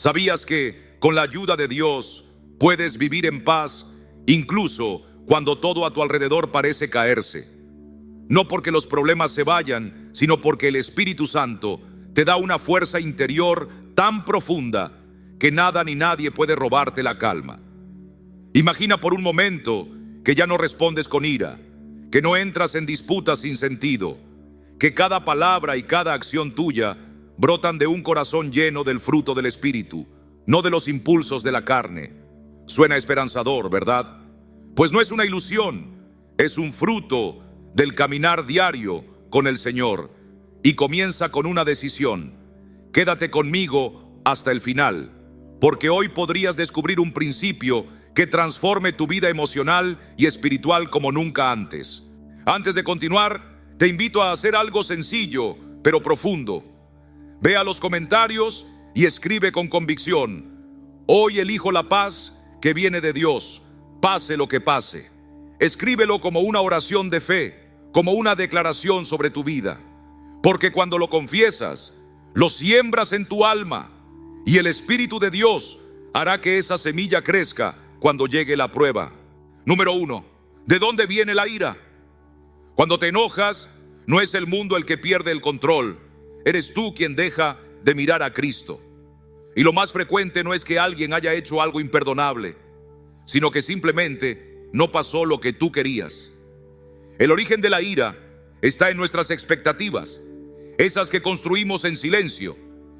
¿Sabías que con la ayuda de Dios puedes vivir en paz incluso cuando todo a tu alrededor parece caerse? No porque los problemas se vayan, sino porque el Espíritu Santo te da una fuerza interior tan profunda que nada ni nadie puede robarte la calma. Imagina por un momento que ya no respondes con ira, que no entras en disputas sin sentido, que cada palabra y cada acción tuya brotan de un corazón lleno del fruto del Espíritu, no de los impulsos de la carne. Suena esperanzador, ¿verdad? Pues no es una ilusión, es un fruto del caminar diario con el Señor, y comienza con una decisión. Quédate conmigo hasta el final, porque hoy podrías descubrir un principio que transforme tu vida emocional y espiritual como nunca antes. Antes de continuar, te invito a hacer algo sencillo, pero profundo. Ve a los comentarios y escribe con convicción: hoy elijo la paz que viene de Dios, pase lo que pase. Escríbelo como una oración de fe, como una declaración sobre tu vida. Porque cuando lo confiesas, lo siembras en tu alma, y el Espíritu de Dios hará que esa semilla crezca cuando llegue la prueba. Número 1. ¿De dónde viene la ira? Cuando te enojas, no es el mundo el que pierde el control. Eres tú quien deja de mirar a Cristo. Y lo más frecuente no es que alguien haya hecho algo imperdonable, sino que simplemente no pasó lo que tú querías. El origen de la ira está en nuestras expectativas, esas que construimos en silencio,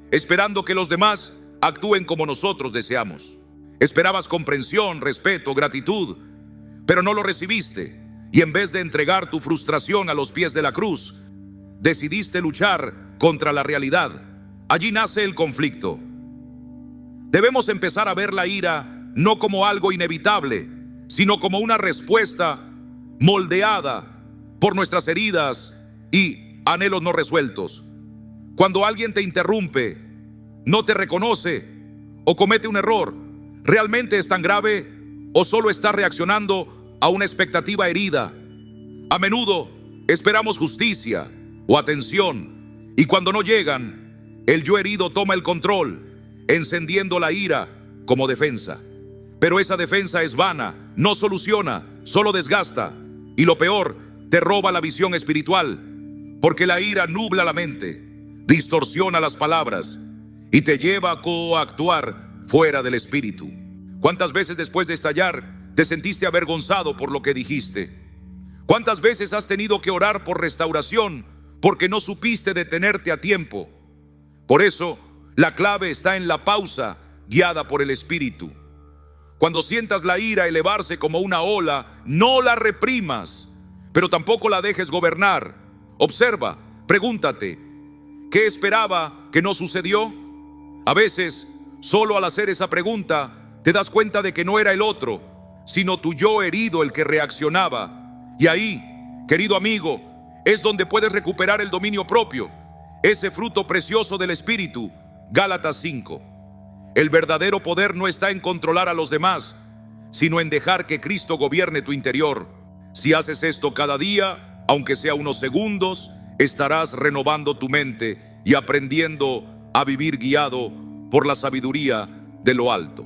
esperando que los demás actúen como nosotros deseamos. Esperabas comprensión, respeto, gratitud, pero no lo recibiste, y en vez de entregar tu frustración a los pies de la cruz, decidiste luchar contra la realidad. Allí nace el conflicto. Debemos empezar a ver la ira no como algo inevitable, sino como una respuesta moldeada por nuestras heridas y anhelos no resueltos. Cuando alguien te interrumpe, no te reconoce o comete un error, ¿realmente es tan grave o solo está reaccionando a una expectativa herida? A menudo esperamos justicia o atención, y cuando no llegan, el yo herido toma el control, encendiendo la ira como defensa. Pero esa defensa es vana, no soluciona, solo desgasta, y lo peor, te roba la visión espiritual, porque la ira nubla la mente, distorsiona las palabras y te lleva a coactuar fuera del Espíritu. ¿Cuántas veces después de estallar te sentiste avergonzado por lo que dijiste? ¿Cuántas veces has tenido que orar por restauración porque no supiste detenerte a tiempo? Por eso, la clave está en la pausa guiada por el Espíritu. Cuando sientas la ira elevarse como una ola, no la reprimas, pero tampoco la dejes gobernar. Observa, pregúntate, ¿qué esperaba que no sucedió? A veces, solo al hacer esa pregunta, te das cuenta de que no era el otro, sino tu yo herido el que reaccionaba. Y ahí, querido amigo, es donde puedes recuperar el dominio propio, ese fruto precioso del Espíritu. Gálatas 5. El verdadero poder no está en controlar a los demás, sino en dejar que Cristo gobierne tu interior. Si haces esto cada día, aunque sea unos segundos, estarás renovando tu mente y aprendiendo a vivir guiado por la sabiduría de lo alto.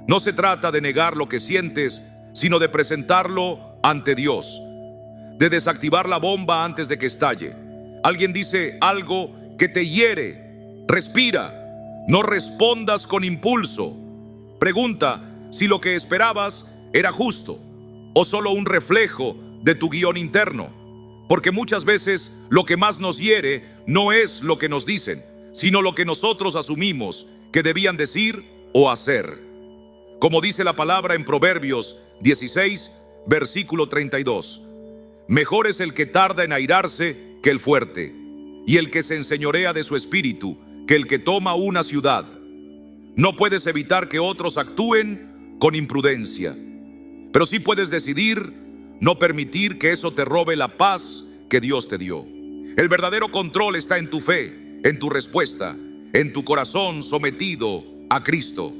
No se trata de negar lo que sientes, sino de presentarlo ante Dios, de desactivar la bomba antes de que estalle. Alguien dice algo que te hiere, respira. No respondas con impulso. Pregunta si lo que esperabas era justo o solo un reflejo de tu guión interno. Porque muchas veces lo que más nos hiere no es lo que nos dicen, sino lo que nosotros asumimos que debían decir o hacer. Como dice la palabra en Proverbios 16, versículo 32. Mejor es el que tarda en airarse que el fuerte, y el que se enseñorea de su espíritu que el que toma una ciudad. No puedes evitar que otros actúen con imprudencia, pero sí puedes decidir no permitir que eso te robe la paz que Dios te dio. El verdadero control está en tu fe, en tu respuesta, en tu corazón sometido a Cristo.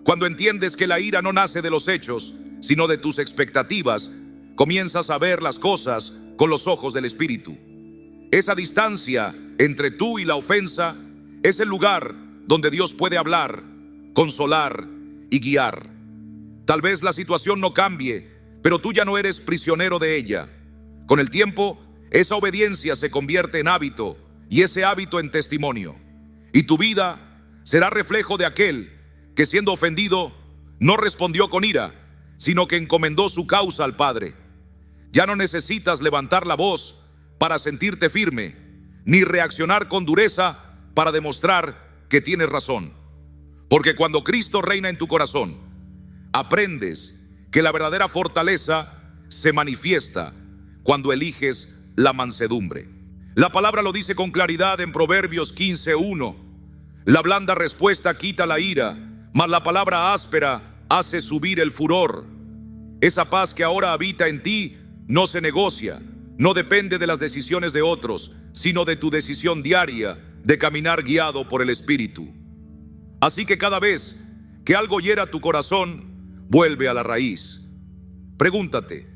Cuando entiendes que la ira no nace de los hechos, sino de tus expectativas, comienzas a ver las cosas con los ojos del Espíritu. Esa distancia entre tú y la ofensa es el lugar donde Dios puede hablar consolar y guiar. Tal vez la situación no cambie, pero tú ya no eres prisionero de ella. Con el tiempo, esa obediencia se convierte en hábito y ese hábito en testimonio. Y tu vida será reflejo de aquel que, siendo ofendido, no respondió con ira, sino que encomendó su causa al Padre. Ya no necesitas levantar la voz para sentirte firme, ni reaccionar con dureza para demostrar que tienes razón. Porque cuando Cristo reina en tu corazón, aprendes que la verdadera fortaleza se manifiesta cuando eliges la mansedumbre. La palabra lo dice con claridad en Proverbios 15:1. La blanda respuesta quita la ira, mas la palabra áspera hace subir el furor. Esa paz que ahora habita en ti no se negocia, no depende de las decisiones de otros, sino de tu decisión diaria de caminar guiado por el Espíritu. Así que cada vez que algo hiera tu corazón, vuelve a la raíz. Pregúntate,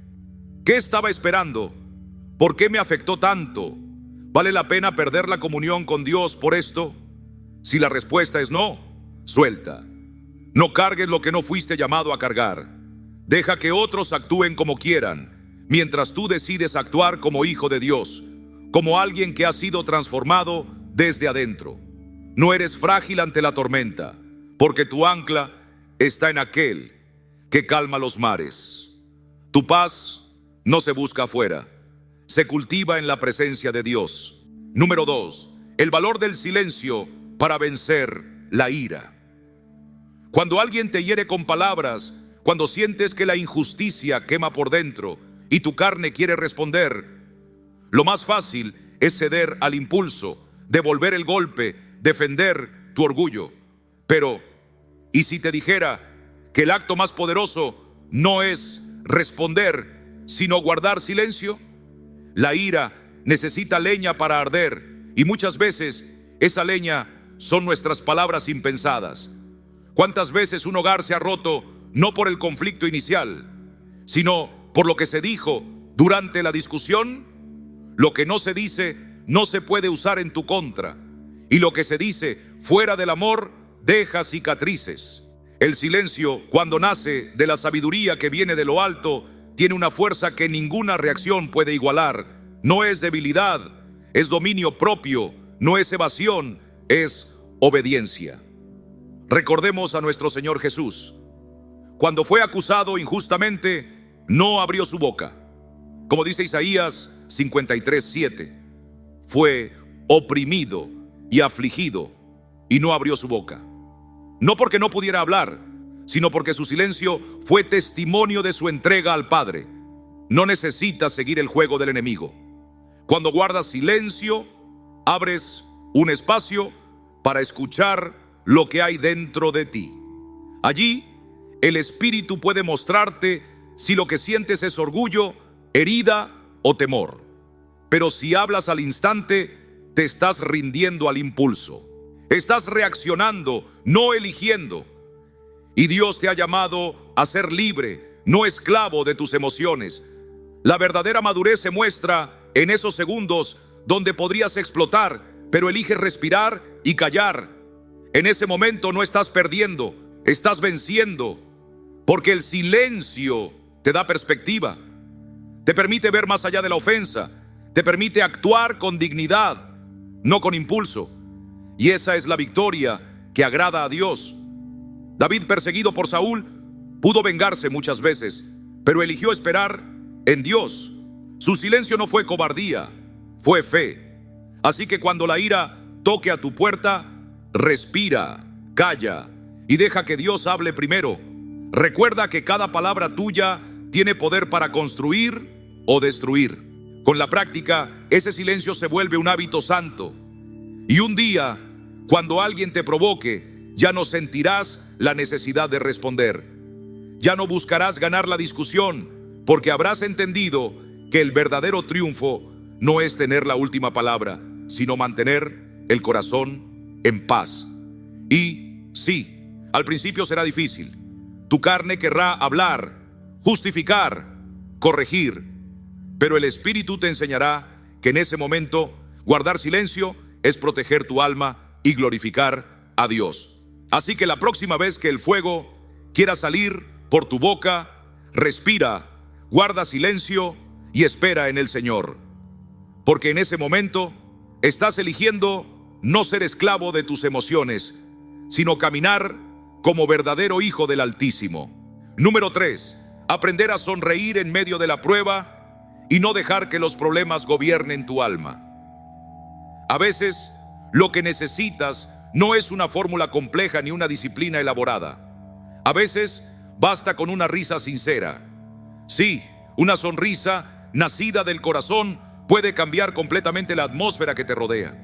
¿qué estaba esperando? ¿Por qué me afectó tanto? ¿Vale la pena perder la comunión con Dios por esto? Si la respuesta es no, suelta. No cargues lo que no fuiste llamado a cargar. Deja que otros actúen como quieran, mientras tú decides actuar como hijo de Dios, como alguien que ha sido transformado desde adentro. No eres frágil ante la tormenta, porque tu ancla está en aquel que calma los mares. Tu paz no se busca afuera, se cultiva en la presencia de Dios. Número 2. El valor del silencio para vencer la ira. Cuando alguien te hiere con palabras, cuando sientes que la injusticia quema por dentro y tu carne quiere responder, lo más fácil es ceder al impulso, devolver el golpe, defender tu orgullo. Pero, ¿y si te dijera que el acto más poderoso no es responder, sino guardar silencio? La ira necesita leña para arder, y muchas veces esa leña son nuestras palabras impensadas. ¿Cuántas veces un hogar se ha roto no por el conflicto inicial, sino por lo que se dijo durante la discusión? Lo que no se dice no se puede usar en tu contra, y lo que se dice fuera del amor deja cicatrices. El silencio, cuando nace de la sabiduría que viene de lo alto, tiene una fuerza que ninguna reacción puede igualar. No es debilidad, es dominio propio, no es evasión, es obediencia. Recordemos a nuestro Señor Jesús. Cuando fue acusado injustamente, no abrió su boca. Como dice Isaías 53:7, fue oprimido y afligido y no abrió su boca. No porque no pudiera hablar, sino porque su silencio fue testimonio de su entrega al Padre. No necesitas seguir el juego del enemigo. Cuando guardas silencio, abres un espacio para escuchar lo que hay dentro de ti. Allí, el Espíritu puede mostrarte si lo que sientes es orgullo, herida o temor. Pero si hablas al instante, te estás rindiendo al impulso. Estás reaccionando, no eligiendo. Y Dios te ha llamado a ser libre, no esclavo de tus emociones. La verdadera madurez se muestra en esos segundos donde podrías explotar, pero eliges respirar y callar. En ese momento no estás perdiendo, estás venciendo, porque el silencio te da perspectiva, te permite ver más allá de la ofensa, te permite actuar con dignidad, no con impulso. Y esa es la victoria que agrada a Dios. David, perseguido por Saúl, pudo vengarse muchas veces, pero eligió esperar en Dios. Su silencio no fue cobardía, fue fe. Así que cuando la ira toque a tu puerta, respira, calla y deja que Dios hable primero. Recuerda que cada palabra tuya tiene poder para construir o destruir. Con la práctica, ese silencio se vuelve un hábito santo. Y un día, cuando alguien te provoque, ya no sentirás la necesidad de responder. Ya no buscarás ganar la discusión, porque habrás entendido que el verdadero triunfo no es tener la última palabra, sino mantener el corazón en paz. Y sí, al principio será difícil. Tu carne querrá hablar, justificar, corregir, pero el Espíritu te enseñará que en ese momento guardar silencio es proteger tu alma y glorificar a Dios. Así que la próxima vez que el fuego quiera salir por tu boca, respira, guarda silencio y espera en el Señor. Porque en ese momento estás eligiendo no ser esclavo de tus emociones, sino caminar como verdadero hijo del Altísimo. Número 3. Aprender a sonreír en medio de la prueba y no dejar que los problemas gobiernen tu alma. A veces, lo que necesitas no es una fórmula compleja ni una disciplina elaborada. A veces, basta con una risa sincera. Sí, una sonrisa nacida del corazón puede cambiar completamente la atmósfera que te rodea.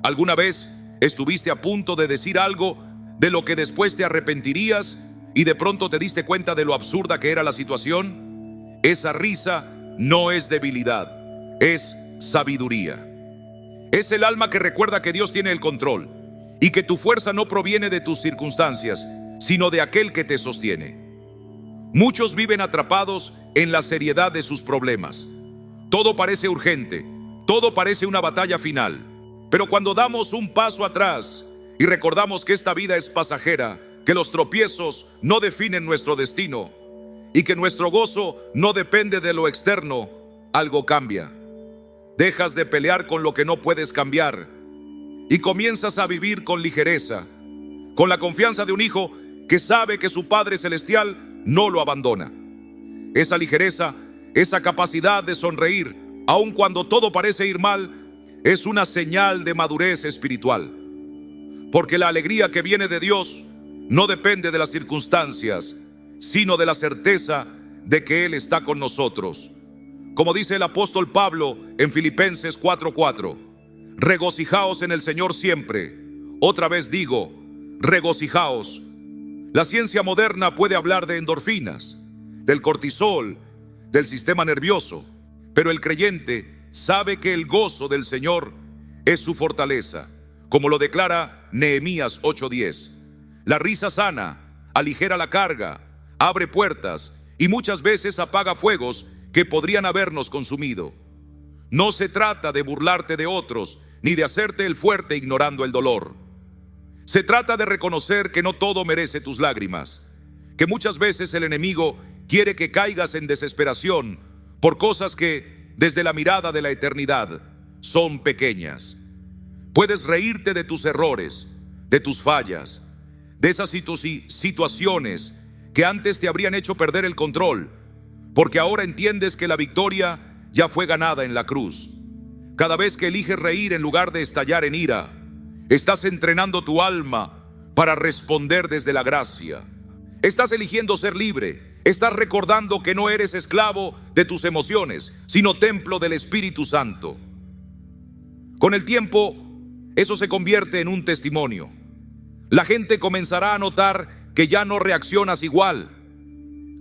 ¿Alguna vez estuviste a punto de decir algo de lo que después te arrepentirías y de pronto te diste cuenta de lo absurda que era la situación? Esa risa no es debilidad, es sabiduría. Es el alma que recuerda que Dios tiene el control y que tu fuerza no proviene de tus circunstancias, sino de aquel que te sostiene. Muchos viven atrapados en la seriedad de sus problemas. Todo parece urgente, todo parece una batalla final. Pero cuando damos un paso atrás y recordamos que esta vida es pasajera, que los tropiezos no definen nuestro destino y que nuestro gozo no depende de lo externo, algo cambia. Dejas de pelear con lo que no puedes cambiar y comienzas a vivir con ligereza, con la confianza de un hijo que sabe que su Padre Celestial no lo abandona. Esa ligereza, esa capacidad de sonreír, aun cuando todo parece ir mal, es una señal de madurez espiritual. Porque la alegría que viene de Dios no depende de las circunstancias, sino de la certeza de que Él está con nosotros. Como dice el apóstol Pablo en Filipenses 4:4, regocijaos en el Señor siempre. Otra vez digo, regocijaos. La ciencia moderna puede hablar de endorfinas, del cortisol, del sistema nervioso, pero el creyente sabe que el gozo del Señor es su fortaleza, como lo declara Nehemías 8:10. La risa sana, aligera la carga, abre puertas y muchas veces apaga fuegos que podrían habernos consumido. No se trata de burlarte de otros, ni de hacerte el fuerte ignorando el dolor. Se trata de reconocer que no todo merece tus lágrimas, que muchas veces el enemigo quiere que caigas en desesperación por cosas que, desde la mirada de la eternidad, son pequeñas. Puedes reírte de tus errores, de tus fallas, de esas situaciones que antes te habrían hecho perder el control, porque ahora entiendes que la victoria ya fue ganada en la cruz. Cada vez que eliges reír en lugar de estallar en ira, estás entrenando tu alma para responder desde la gracia. Estás eligiendo ser libre. Estás recordando que no eres esclavo de tus emociones, sino templo del Espíritu Santo. Con el tiempo, eso se convierte en un testimonio. La gente comenzará a notar que ya no reaccionas igual,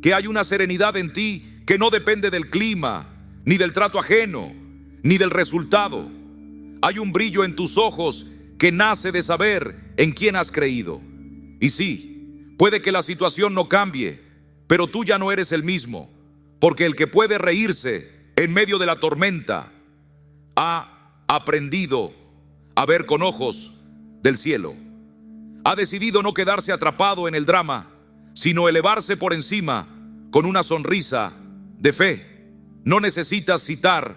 que hay una serenidad en ti que no depende del clima, ni del trato ajeno, ni del resultado. Hay un brillo en tus ojos que nace de saber en quién has creído. Y sí, puede que la situación no cambie, pero tú ya no eres el mismo, porque el que puede reírse en medio de la tormenta ha aprendido a ver con ojos del cielo. Ha decidido no quedarse atrapado en el drama, sino elevarse por encima con una sonrisa de fe. No necesitas citar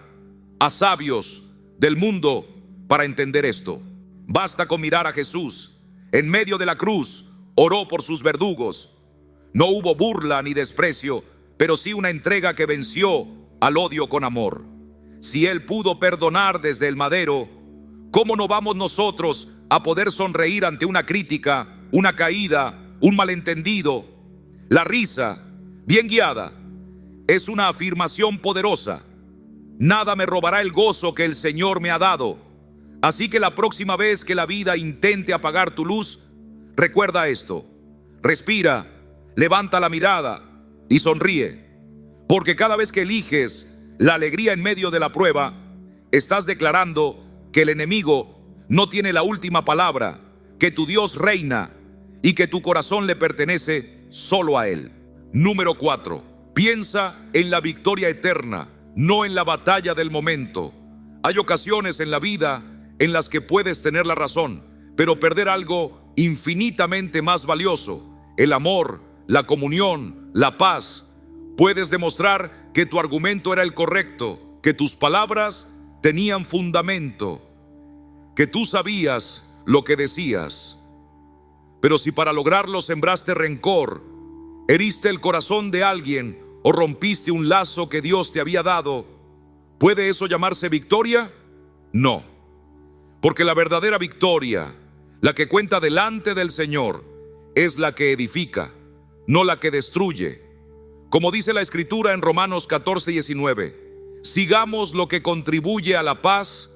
a sabios del mundo para entender esto. Basta con mirar a Jesús. En medio de la cruz, oró por sus verdugos. No hubo burla ni desprecio, pero sí una entrega que venció al odio con amor. Si Él pudo perdonar desde el madero, ¿cómo no vamos nosotros a poder sonreír ante una crítica, una caída, un malentendido? La risa, bien guiada, es una afirmación poderosa. Nada me robará el gozo que el Señor me ha dado. Así que la próxima vez que la vida intente apagar tu luz, recuerda esto. Respira, levanta la mirada y sonríe. Porque cada vez que eliges la alegría en medio de la prueba, estás declarando que el enemigo no tiene la última palabra, que tu Dios reina y que tu corazón le pertenece solo a Él. Número 4. Piensa en la victoria eterna, no en la batalla del momento. Hay ocasiones en la vida en las que puedes tener la razón, pero perder algo infinitamente más valioso, el amor, la comunión, la paz, puedes demostrar que tu argumento era el correcto, que tus palabras tenían fundamento, que tú sabías lo que decías. Pero si para lograrlo sembraste rencor, heriste el corazón de alguien o rompiste un lazo que Dios te había dado, ¿puede eso llamarse victoria? No, porque la verdadera victoria, la que cuenta delante del Señor, es la que edifica, no la que destruye. Como dice la Escritura en Romanos 14:19, sigamos lo que contribuye a la paz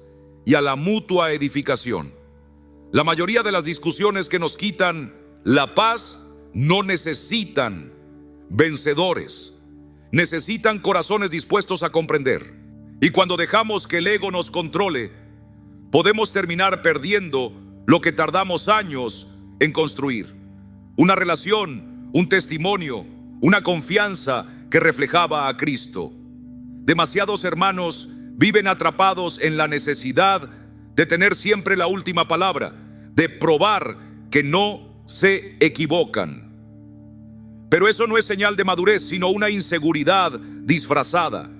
y a la mutua edificación. La mayoría de las discusiones que nos quitan la paz no necesitan vencedores, necesitan corazones dispuestos a comprender. Y cuando dejamos que el ego nos controle, podemos terminar perdiendo lo que tardamos años en construir: una relación, un testimonio, una confianza que reflejaba a Cristo. Demasiados hermanos viven atrapados en la necesidad de tener siempre la última palabra, de probar que no se equivocan. Pero eso no es señal de madurez, sino una inseguridad disfrazada.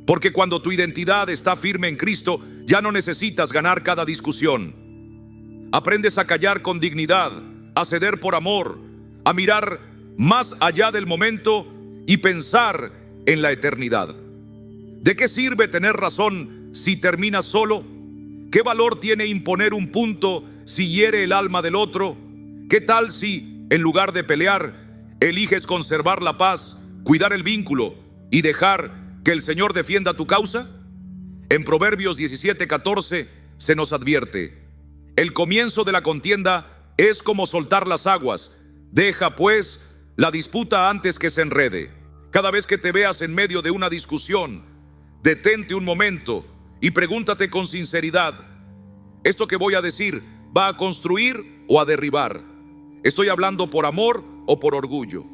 Porque cuando tu identidad está firme en Cristo, ya no necesitas ganar cada discusión. Aprendes a callar con dignidad, a ceder por amor, a mirar más allá del momento y pensar en la eternidad. ¿De qué sirve tener razón si terminas solo? ¿Qué valor tiene imponer un punto si hiere el alma del otro? ¿Qué tal si, en lugar de pelear, eliges conservar la paz, cuidar el vínculo y dejar que el Señor defienda tu causa? En Proverbios 17:14 se nos advierte: el comienzo de la contienda es como soltar las aguas. Deja pues la disputa antes que se enrede. Cada vez que te veas en medio de una discusión, detente un momento y pregúntate con sinceridad: ¿esto que voy a decir va a construir o a derribar? ¿Estoy hablando por amor o por orgullo?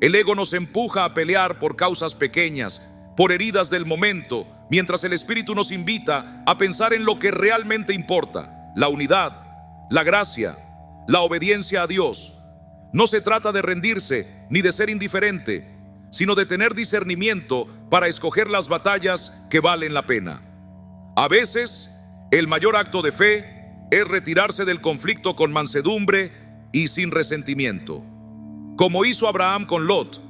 El ego nos empuja a pelear por causas pequeñas, por heridas del momento, mientras el Espíritu nos invita a pensar en lo que realmente importa: la unidad, la gracia, la obediencia a Dios. No se trata de rendirse ni de ser indiferente, sino de tener discernimiento para escoger las batallas que valen la pena. A veces, el mayor acto de fe es retirarse del conflicto con mansedumbre y sin resentimiento, como hizo Abraham con Lot,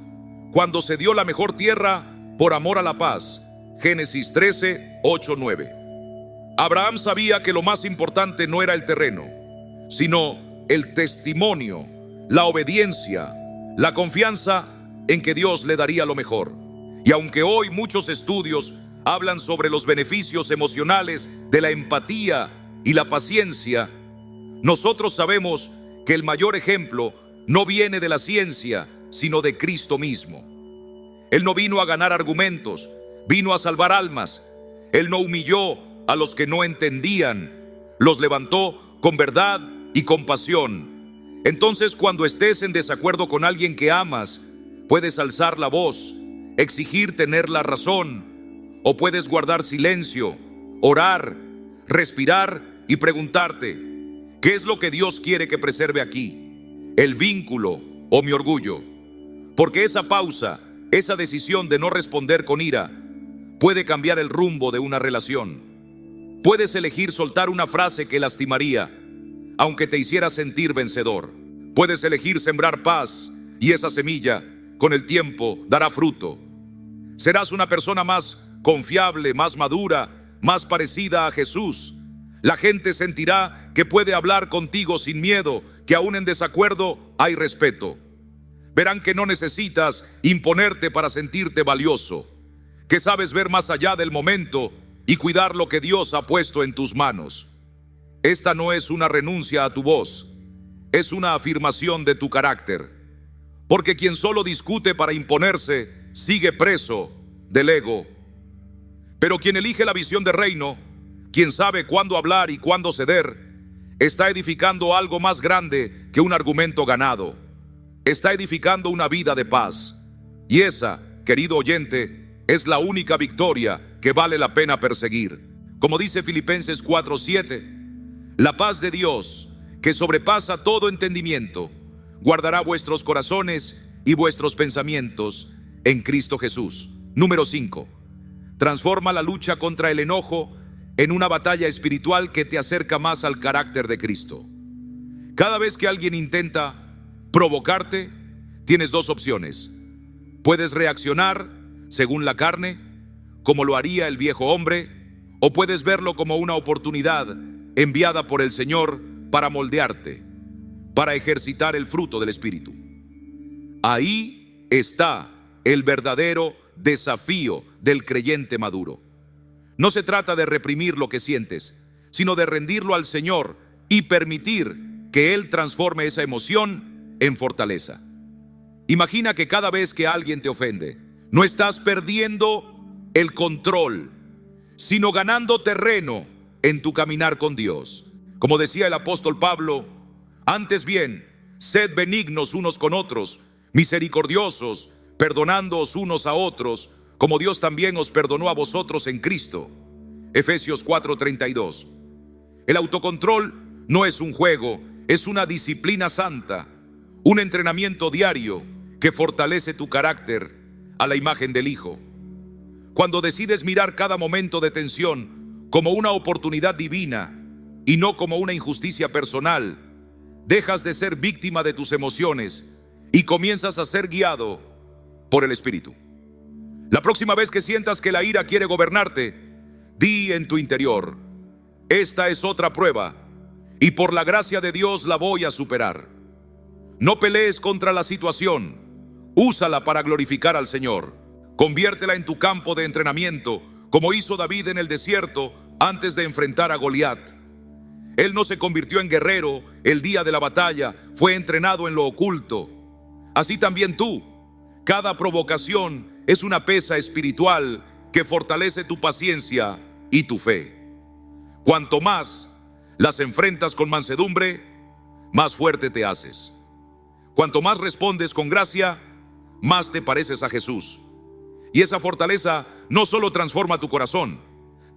cuando se dio la mejor tierra por amor a la paz. Génesis 13:8-9. Abraham sabía que lo más importante no era el terreno, sino el testimonio, la obediencia, la confianza en que Dios le daría lo mejor. Y aunque hoy muchos estudios hablan sobre los beneficios emocionales de la empatía y la paciencia, nosotros sabemos que el mayor ejemplo no viene de la ciencia, sino de Cristo mismo. Él no vino a ganar argumentos, vino a salvar almas. Él no humilló a los que no entendían, los levantó con verdad y compasión. Entonces, cuando estés en desacuerdo con alguien que amas, puedes alzar la voz, exigir tener la razón, o puedes guardar silencio, orar, respirar y preguntarte: ¿qué es lo que Dios quiere que preserve aquí? ¿El vínculo o mi orgullo? Porque esa pausa, esa decisión de no responder con ira, puede cambiar el rumbo de una relación. Puedes elegir soltar una frase que lastimaría, aunque te hiciera sentir vencedor. Puedes elegir sembrar paz, y esa semilla, con el tiempo, dará fruto. Serás una persona más confiable, más madura, más parecida a Jesús. La gente sentirá que puede hablar contigo sin miedo, que aún en desacuerdo hay respeto. Verán que no necesitas imponerte para sentirte valioso, que sabes ver más allá del momento y cuidar lo que Dios ha puesto en tus manos. Esta no es una renuncia a tu voz, es una afirmación de tu carácter. Porque quien solo discute para imponerse sigue preso del ego. Pero quien elige la visión de reino, quien sabe cuándo hablar y cuándo ceder, está edificando algo más grande que un argumento ganado. Está edificando una vida de paz. Y esa, querido oyente, es la única victoria que vale la pena perseguir. Como dice Filipenses 4:7, la paz de Dios, que sobrepasa todo entendimiento, guardará vuestros corazones y vuestros pensamientos en Cristo Jesús. Número 5. Transforma la lucha contra el enojo en una batalla espiritual que te acerca más al carácter de Cristo. Cada vez que alguien intenta provocarte, tienes dos opciones. Puedes reaccionar según la carne, como lo haría el viejo hombre, o puedes verlo como una oportunidad enviada por el Señor para moldearte, para ejercitar el fruto del Espíritu. Ahí está el verdadero desafío del creyente maduro. No se trata de reprimir lo que sientes, sino de rendirlo al Señor y permitir que Él transforme esa emoción en fortaleza. Imagina que cada vez que alguien te ofende, no estás perdiendo el control, sino ganando terreno en tu caminar con Dios. Como decía el apóstol Pablo, antes bien, sed benignos unos con otros, misericordiosos, perdonándoos unos a otros, como Dios también os perdonó a vosotros en Cristo. Efesios 4:32. El autocontrol no es un juego, es una disciplina santa, un entrenamiento diario que fortalece tu carácter a la imagen del Hijo. Cuando decides mirar cada momento de tensión como una oportunidad divina y no como una injusticia personal, dejas de ser víctima de tus emociones y comienzas a ser guiado por el Espíritu. La próxima vez que sientas que la ira quiere gobernarte, di en tu interior: esta es otra prueba y por la gracia de Dios la voy a superar. No pelees contra la situación, úsala para glorificar al Señor. Conviértela en tu campo de entrenamiento, como hizo David en el desierto antes de enfrentar a Goliat. Él no se convirtió en guerrero el día de la batalla, fue entrenado en lo oculto. Así también tú. Cada provocación es una pesa espiritual que fortalece tu paciencia y tu fe. Cuanto más las enfrentas con mansedumbre, más fuerte te haces. Cuanto más respondes con gracia, más te pareces a Jesús. Y esa fortaleza no solo transforma tu corazón,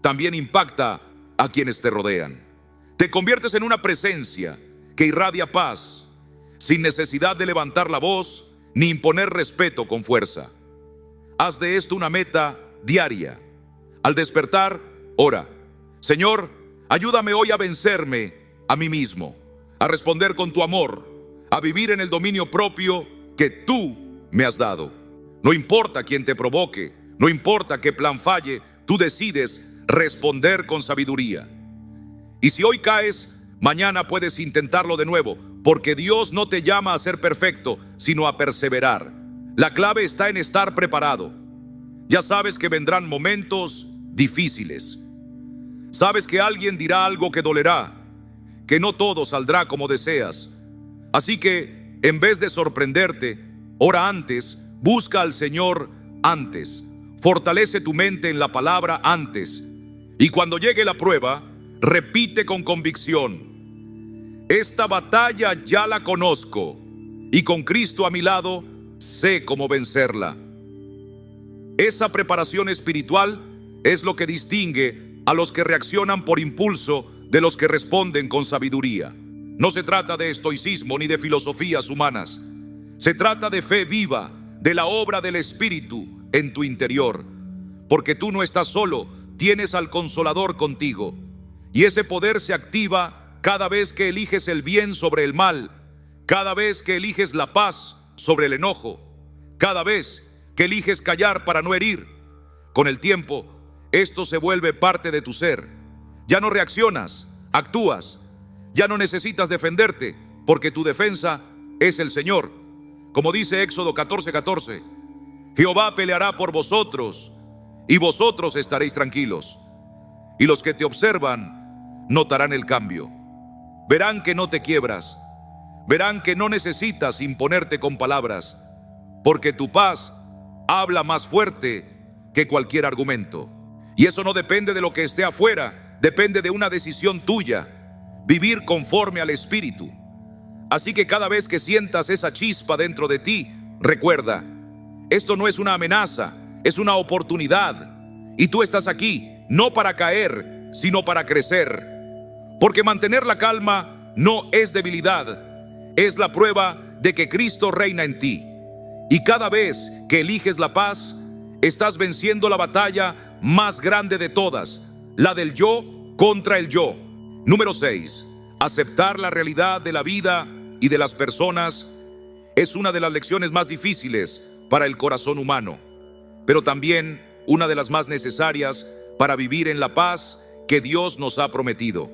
también impacta a quienes te rodean. Te conviertes en una presencia que irradia paz, sin necesidad de levantar la voz ni imponer respeto con fuerza. Haz de esto una meta diaria. Al despertar, ora: Señor, ayúdame hoy a vencerme a mí mismo, a responder con tu amor, a vivir en el dominio propio que tú me has dado. No importa quién te provoque, no importa qué plan falle, tú decides responder con sabiduría. Y si hoy caes, mañana puedes intentarlo de nuevo, porque Dios no te llama a ser perfecto, sino a perseverar. La clave está en estar preparado. Ya sabes que vendrán momentos difíciles. Sabes que alguien dirá algo que dolerá, que no todo saldrá como deseas. Así que, en vez de sorprenderte, ora antes, busca al Señor antes, fortalece tu mente en la palabra antes, y cuando llegue la prueba, repite con convicción: esta batalla ya la conozco, y con Cristo a mi lado, sé cómo vencerla. Esa preparación espiritual es lo que distingue a los que reaccionan por impulso de los que responden con sabiduría. No se trata de estoicismo ni de filosofías humanas. Se trata de fe viva, de la obra del Espíritu en tu interior. Porque tú no estás solo, tienes al Consolador contigo. Y ese poder se activa cada vez que eliges el bien sobre el mal, cada vez que eliges la paz sobre el enojo, cada vez que eliges callar para no herir. Con el tiempo, esto se vuelve parte de tu ser. Ya no reaccionas, actúas. Ya no necesitas defenderte, porque tu defensa es el Señor. Como dice Éxodo 14:14, Jehová peleará por vosotros, y vosotros estaréis tranquilos. Y los que te observan notarán el cambio. Verán que no te quiebras. Verán que no necesitas imponerte con palabras, porque tu paz habla más fuerte que cualquier argumento. Y eso no depende de lo que esté afuera, depende de una decisión tuya: vivir conforme al Espíritu. Así que cada vez que sientas esa chispa dentro de ti, recuerda: esto no es una amenaza, es una oportunidad. Y tú estás aquí, no para caer, sino para crecer. Porque mantener la calma no es debilidad, es la prueba de que Cristo reina en ti. Y cada vez que eliges la paz, estás venciendo la batalla más grande de todas, la del yo contra el yo. Número 6. Aceptar la realidad de la vida y de las personas es una de las lecciones más difíciles para el corazón humano, pero también una de las más necesarias para vivir en la paz que Dios nos ha prometido.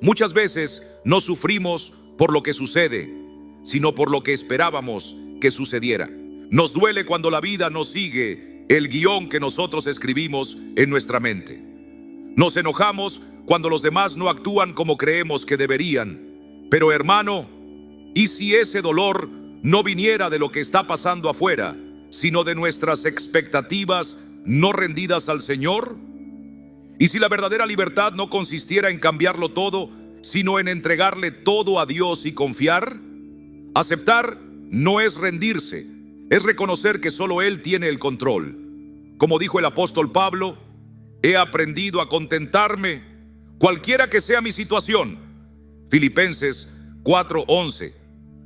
Muchas veces no sufrimos por lo que sucede, sino por lo que esperábamos que sucediera. Nos duele cuando la vida no sigue el guión que nosotros escribimos en nuestra mente. Nos enojamos cuando los demás no actúan como creemos que deberían. Pero hermano, ¿y si ese dolor no viniera de lo que está pasando afuera, sino de nuestras expectativas no rendidas al Señor? ¿Y si la verdadera libertad no consistiera en cambiarlo todo, sino en entregarle todo a Dios y confiar? Aceptar no es rendirse, es reconocer que solo Él tiene el control. Como dijo el apóstol Pablo, he aprendido a contentarme cualquiera que sea mi situación. Filipenses 4:11.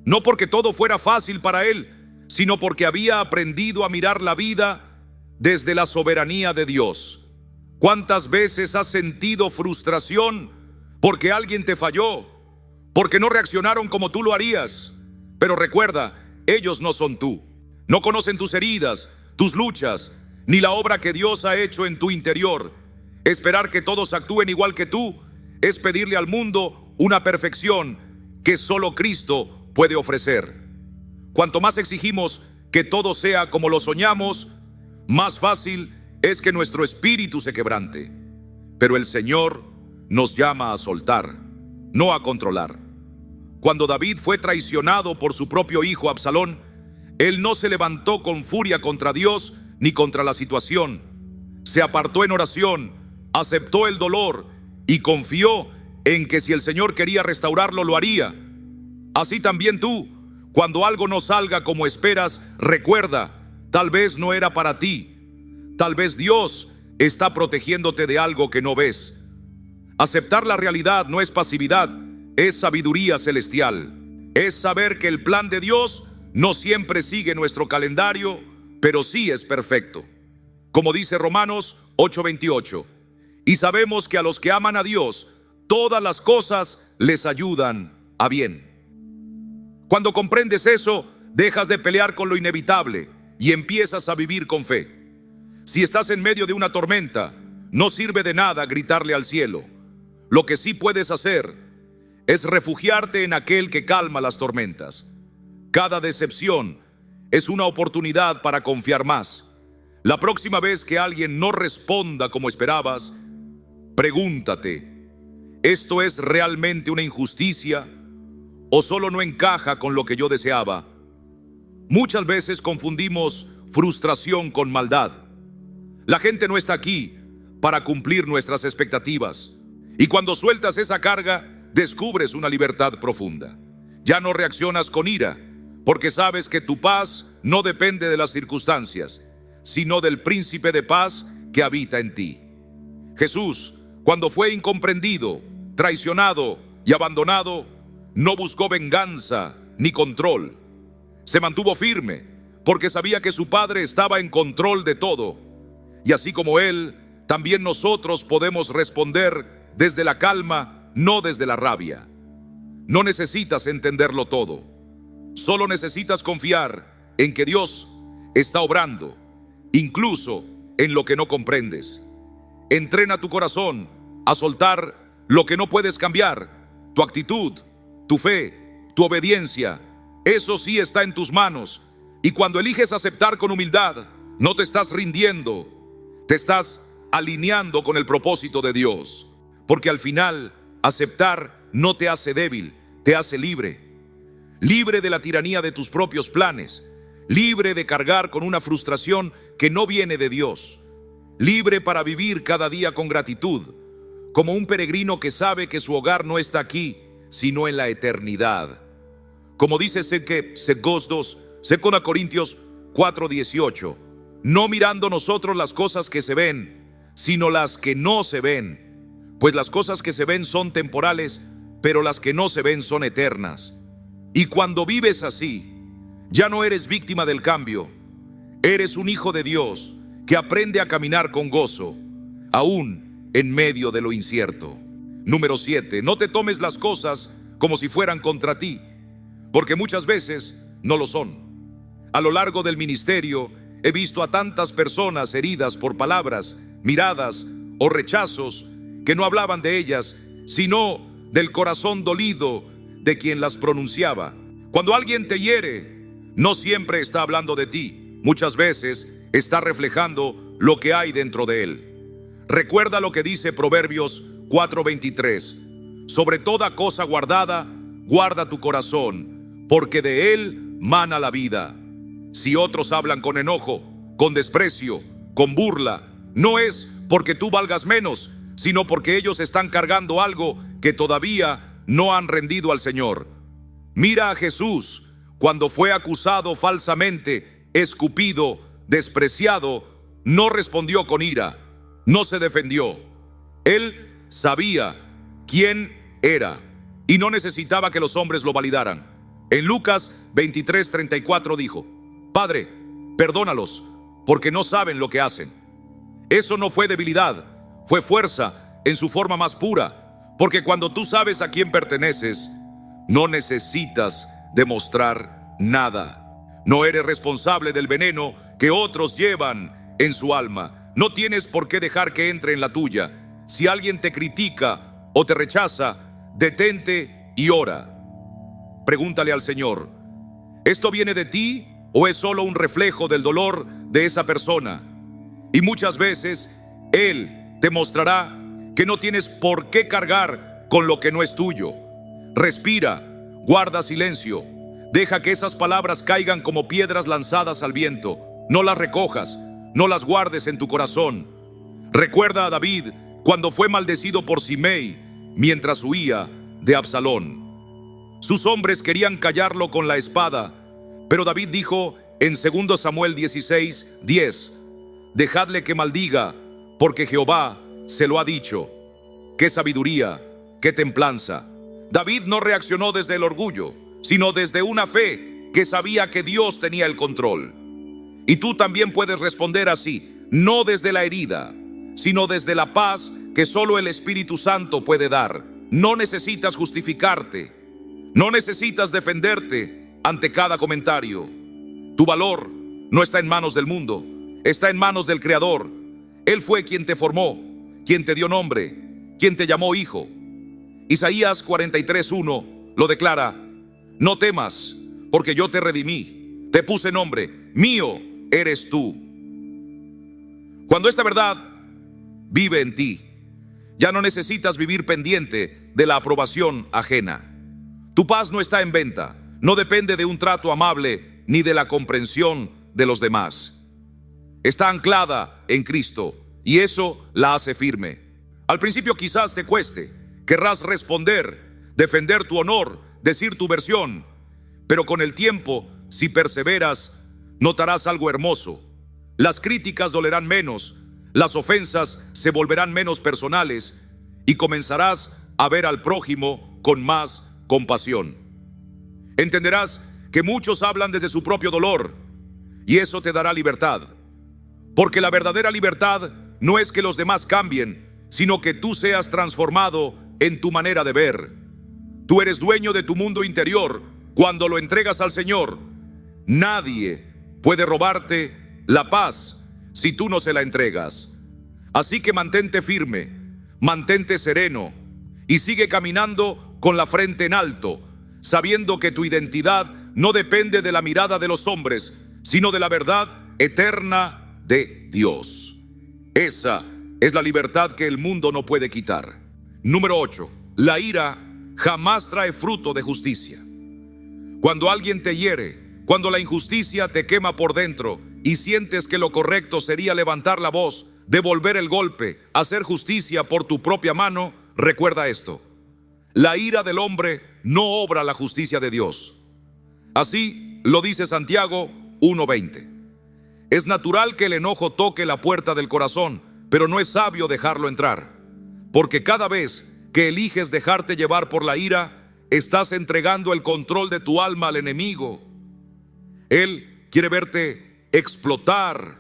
No porque todo fuera fácil para él, sino porque había aprendido a mirar la vida desde la soberanía de Dios. ¿Cuántas veces has sentido frustración porque alguien te falló, porque no reaccionaron como tú lo harías? Pero recuerda, ellos no son tú. No conocen tus heridas, tus luchas, ni la obra que Dios ha hecho en tu interior. Esperar que todos actúen igual que tú es pedirle al mundo una perfección que solo Cristo puede ofrecer. Cuanto más exigimos que todo sea como lo soñamos, más fácil es que nuestro espíritu se quebrante. Pero el Señor nos llama a soltar, no a controlar. Cuando David fue traicionado por su propio hijo Absalón, él no se levantó con furia contra Dios ni contra la situación. Se apartó en oración, aceptó el dolor y confió en que si el Señor quería restaurarlo, lo haría. Así también tú, cuando algo no salga como esperas, recuerda, tal vez no era para ti. Tal vez Dios está protegiéndote de algo que no ves. Aceptar la realidad no es pasividad, es sabiduría celestial. Es saber que el plan de Dios no siempre sigue nuestro calendario, pero sí es perfecto. Como dice Romanos 8:28, y sabemos que a los que aman a Dios, todas las cosas les ayudan a bien. Cuando comprendes eso, dejas de pelear con lo inevitable y empiezas a vivir con fe. Si estás en medio de una tormenta, no sirve de nada gritarle al cielo. Lo que sí puedes hacer es refugiarte en aquel que calma las tormentas. Cada decepción es una oportunidad para confiar más. La próxima vez que alguien no responda como esperabas, pregúntate, ¿esto es realmente una injusticia o solo no encaja con lo que yo deseaba? Muchas veces confundimos frustración con maldad. La gente no está aquí para cumplir nuestras expectativas. Y cuando sueltas esa carga, descubres una libertad profunda. Ya no reaccionas con ira, porque sabes que tu paz no depende de las circunstancias, sino del príncipe de paz que habita en ti. Jesús, cuando fue incomprendido, traicionado y abandonado, no buscó venganza ni control. Se mantuvo firme, porque sabía que su Padre estaba en control de todo. Y así como Él, también nosotros podemos responder desde la calma, no desde la rabia. No necesitas entenderlo todo. Solo necesitas confiar en que Dios está obrando, incluso en lo que no comprendes. Entrena tu corazón a soltar lo que no puedes cambiar. Tu actitud, tu fe, tu obediencia, eso sí está en tus manos. Y cuando eliges aceptar con humildad, no te estás rindiendo, te estás alineando con el propósito de Dios. Porque al final, aceptar no te hace débil, te hace libre. Libre de la tiranía de tus propios planes. Libre de cargar con una frustración que no viene de Dios. Libre para vivir cada día con gratitud, como un peregrino que sabe que su hogar no está aquí, sino en la eternidad. Como dice 2 Corintios 4:18, no mirando nosotros las cosas que se ven, sino las que no se ven. Pues las cosas que se ven son temporales, pero las que no se ven son eternas. Y cuando vives así, ya no eres víctima del cambio. Eres un hijo de Dios que aprende a caminar con gozo, aún en medio de lo incierto. Número 7. No te tomes las cosas como si fueran contra ti, porque muchas veces no lo son. A lo largo del ministerio he visto a tantas personas heridas por palabras, miradas o rechazos que no hablaban de ellas, sino del corazón dolido de quien las pronunciaba. Cuando alguien te hiere, no siempre está hablando de ti. Muchas veces está reflejando lo que hay dentro de él. Recuerda lo que dice Proverbios 4:23. Sobre toda cosa guardada, guarda tu corazón, porque de él mana la vida. Si otros hablan con enojo, con desprecio, con burla, no es porque tú valgas menos, sino porque ellos están cargando algo que todavía no han rendido al Señor. Mira a Jesús cuando fue acusado falsamente, escupido, despreciado, no respondió con ira, no se defendió. Él sabía quién era y no necesitaba que los hombres lo validaran. En Lucas 23:34 dijo: Padre, perdónalos, porque no saben lo que hacen. Eso no fue debilidad, fue fuerza en su forma más pura, porque cuando tú sabes a quién perteneces, no necesitas demostrar nada. No eres responsable del veneno que otros llevan en su alma. No tienes por qué dejar que entre en la tuya. Si alguien te critica o te rechaza, detente y ora. Pregúntale al Señor: ¿esto viene de ti o es solo un reflejo del dolor de esa persona? Y muchas veces Él te mostrará que no tienes por qué cargar con lo que no es tuyo. Respira, guarda silencio, deja que esas palabras caigan como piedras lanzadas al viento. No las recojas, no las guardes en tu corazón. Recuerda a David cuando fue maldecido por Simei mientras huía de Absalón. Sus hombres querían callarlo con la espada, pero David dijo en 2 Samuel 16:10: Dejadle que maldiga, porque Jehová se lo ha dicho. ¡Qué sabiduría, qué templanza! David no reaccionó desde el orgullo, sino desde una fe que sabía que Dios tenía el control. Y tú también puedes responder así, no desde la herida, sino desde la paz que solo el Espíritu Santo puede dar. No necesitas justificarte, no necesitas defenderte ante cada comentario. Tu valor no está en manos del mundo, está en manos del Creador. Él fue quien te formó, quien te dio nombre, quien te llamó hijo. Isaías 43:1 lo declara: No temas, porque yo te redimí, te puse nombre, mío eres tú. Cuando esta verdad vive en ti, ya no necesitas vivir pendiente de la aprobación ajena. Tu paz no está en venta, no depende de un trato amable ni de la comprensión de los demás. Está anclada en Cristo y eso la hace firme. Al principio quizás te cueste, querrás responder, defender tu honor, decir tu versión, pero con el tiempo, si perseveras, notarás algo hermoso. Las críticas dolerán menos, las ofensas se volverán menos personales y comenzarás a ver al prójimo con más compasión. Entenderás que muchos hablan desde su propio dolor y eso te dará libertad, porque la verdadera libertad no es que los demás cambien, sino que tú seas transformado en tu manera de ver. Tú eres dueño de tu mundo interior cuando lo entregas al Señor. Nadie puede robarte la paz si tú no se la entregas. Así que mantente firme, mantente sereno y sigue caminando con la frente en alto, sabiendo que tu identidad no depende de la mirada de los hombres, sino de la verdad eterna de Dios. Esa es la libertad que el mundo no puede quitar. Número 8. La ira jamás trae fruto de justicia. Cuando alguien te hiere, cuando la injusticia te quema por dentro y sientes que lo correcto sería levantar la voz, devolver el golpe, hacer justicia por tu propia mano, recuerda esto: la ira del hombre no obra la justicia de Dios. Así lo dice Santiago 1:20. Es natural que el enojo toque la puerta del corazón, pero no es sabio dejarlo entrar, porque cada vez que eliges dejarte llevar por la ira, estás entregando el control de tu alma al enemigo. Él quiere verte explotar,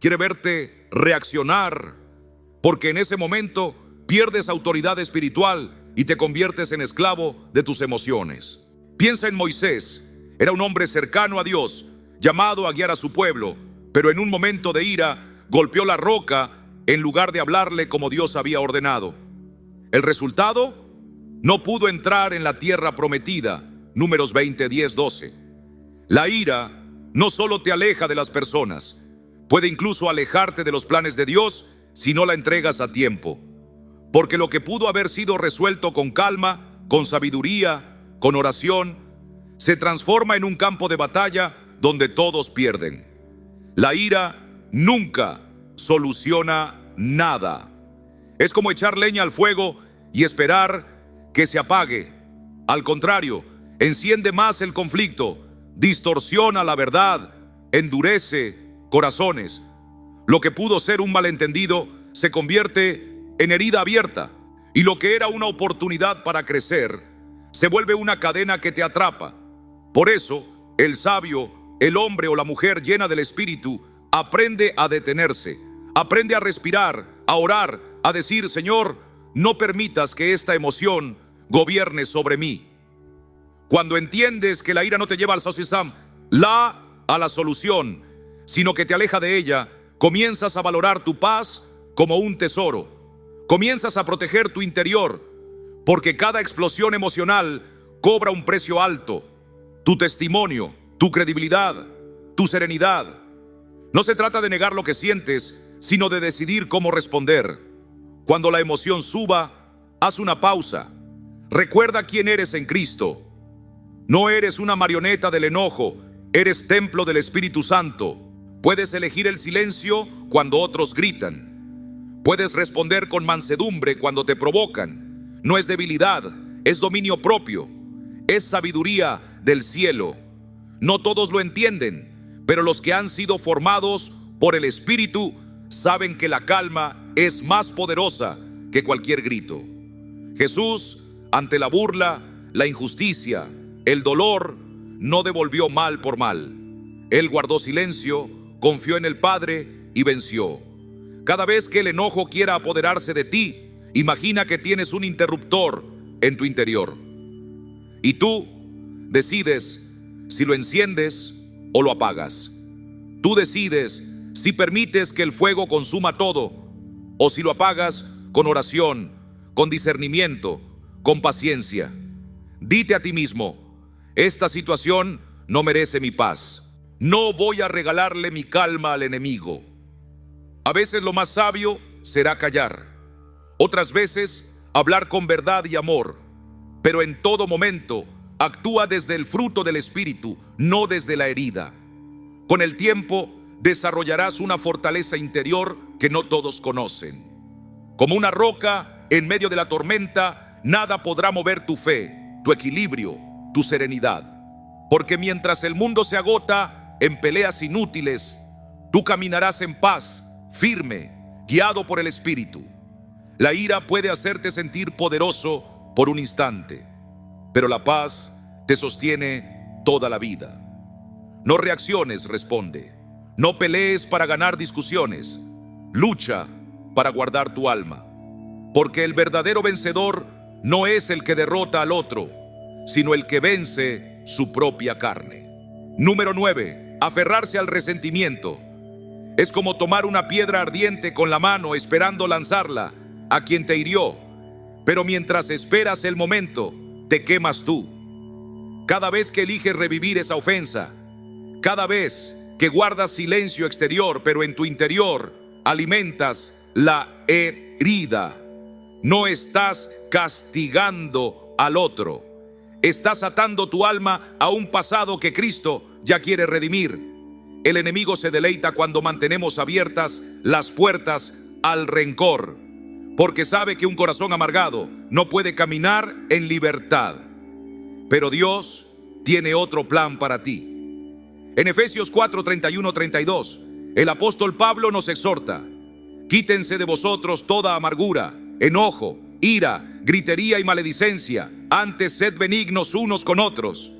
quiere verte reaccionar, porque en ese momento pierdes autoridad espiritual y te conviertes en esclavo de tus emociones. Piensa en Moisés. Era un hombre cercano a Dios, llamado a guiar a su pueblo, pero en un momento de ira golpeó la roca en lugar de hablarle como Dios había ordenado. El resultado: no pudo entrar en la tierra prometida. Números 20, 10, 12. La ira no solo te aleja de las personas, puede incluso alejarte de los planes de Dios si no la entregas a tiempo. Porque lo que pudo haber sido resuelto con calma, con sabiduría, con oración, se transforma en un campo de batalla donde todos pierden. La ira nunca soluciona nada. Es como echar leña al fuego y esperar que se apague. Al contrario, enciende más el conflicto, distorsiona la verdad, endurece corazones. Lo que pudo ser un malentendido se convierte en herida abierta, y lo que era una oportunidad para crecer se vuelve una cadena que te atrapa. Por eso, el sabio, el hombre o la mujer llena del Espíritu, aprende a detenerse, aprende a respirar, a orar, a decir: Señor, no permitas que esta emoción gobierne sobre mí. Cuando entiendes que la ira no te lleva al sosisam, a la solución, sino que te aleja de ella, comienzas a valorar tu paz como un tesoro. Comienzas a proteger tu interior, porque cada explosión emocional cobra un precio alto. Tu testimonio, tu credibilidad, tu serenidad. No se trata de negar lo que sientes, sino de decidir cómo responder. Cuando la emoción suba, haz una pausa. Recuerda quién eres en Cristo. No eres una marioneta del enojo, eres templo del Espíritu Santo. Puedes elegir el silencio cuando otros gritan. Puedes responder con mansedumbre cuando te provocan. No es debilidad, es dominio propio. Es sabiduría del cielo. No todos lo entienden, pero los que han sido formados por el Espíritu saben que la calma es más poderosa que cualquier grito. Jesús, ante la burla, la injusticia, el dolor, no devolvió mal por mal. Él guardó silencio, confió en el Padre y venció. Cada vez que el enojo quiera apoderarse de ti, imagina que tienes un interruptor en tu interior. Y tú decides si lo enciendes o lo apagas. Tú decides si permites que el fuego consuma todo, o si lo apagas con oración, con discernimiento, con paciencia. Dite a ti mismo: esta situación no merece mi paz. No voy a regalarle mi calma al enemigo. A veces lo más sabio será callar. Otras veces hablar con verdad y amor. Pero en todo momento actúa desde el fruto del Espíritu, no desde la herida. Con el tiempo desarrollarás una fortaleza interior que no todos conocen. Como una roca en medio de la tormenta, nada podrá mover tu fe, tu equilibrio, tu serenidad. Porque mientras el mundo se agota en peleas inútiles, tú caminarás en paz, firme, guiado por el Espíritu. La ira puede hacerte sentir poderoso por un instante, pero la paz te sostiene toda la vida. No reacciones, responde. No pelees para ganar discusiones. Lucha para guardar tu alma. Porque el verdadero vencedor no es el que derrota al otro, sino el que vence su propia carne. Número 9. Aferrarse al resentimiento. Es como tomar una piedra ardiente con la mano esperando lanzarla a quien te hirió. Pero mientras esperas el momento, te quemas tú. Cada vez que eliges revivir esa ofensa, cada vez que guardas silencio exterior, pero en tu interior alimentas la herida, no estás castigando al otro. Estás atando tu alma a un pasado que Cristo ya quiere redimir. El enemigo se deleita cuando mantenemos abiertas las puertas al rencor, porque sabe que un corazón amargado no puede caminar en libertad. Pero Dios tiene otro plan para ti. En Efesios 4, 31, 32, el apóstol Pablo nos exhorta: quítense de vosotros toda amargura, enojo, ira, gritería y maledicencia. Antes sed benignos unos con otros,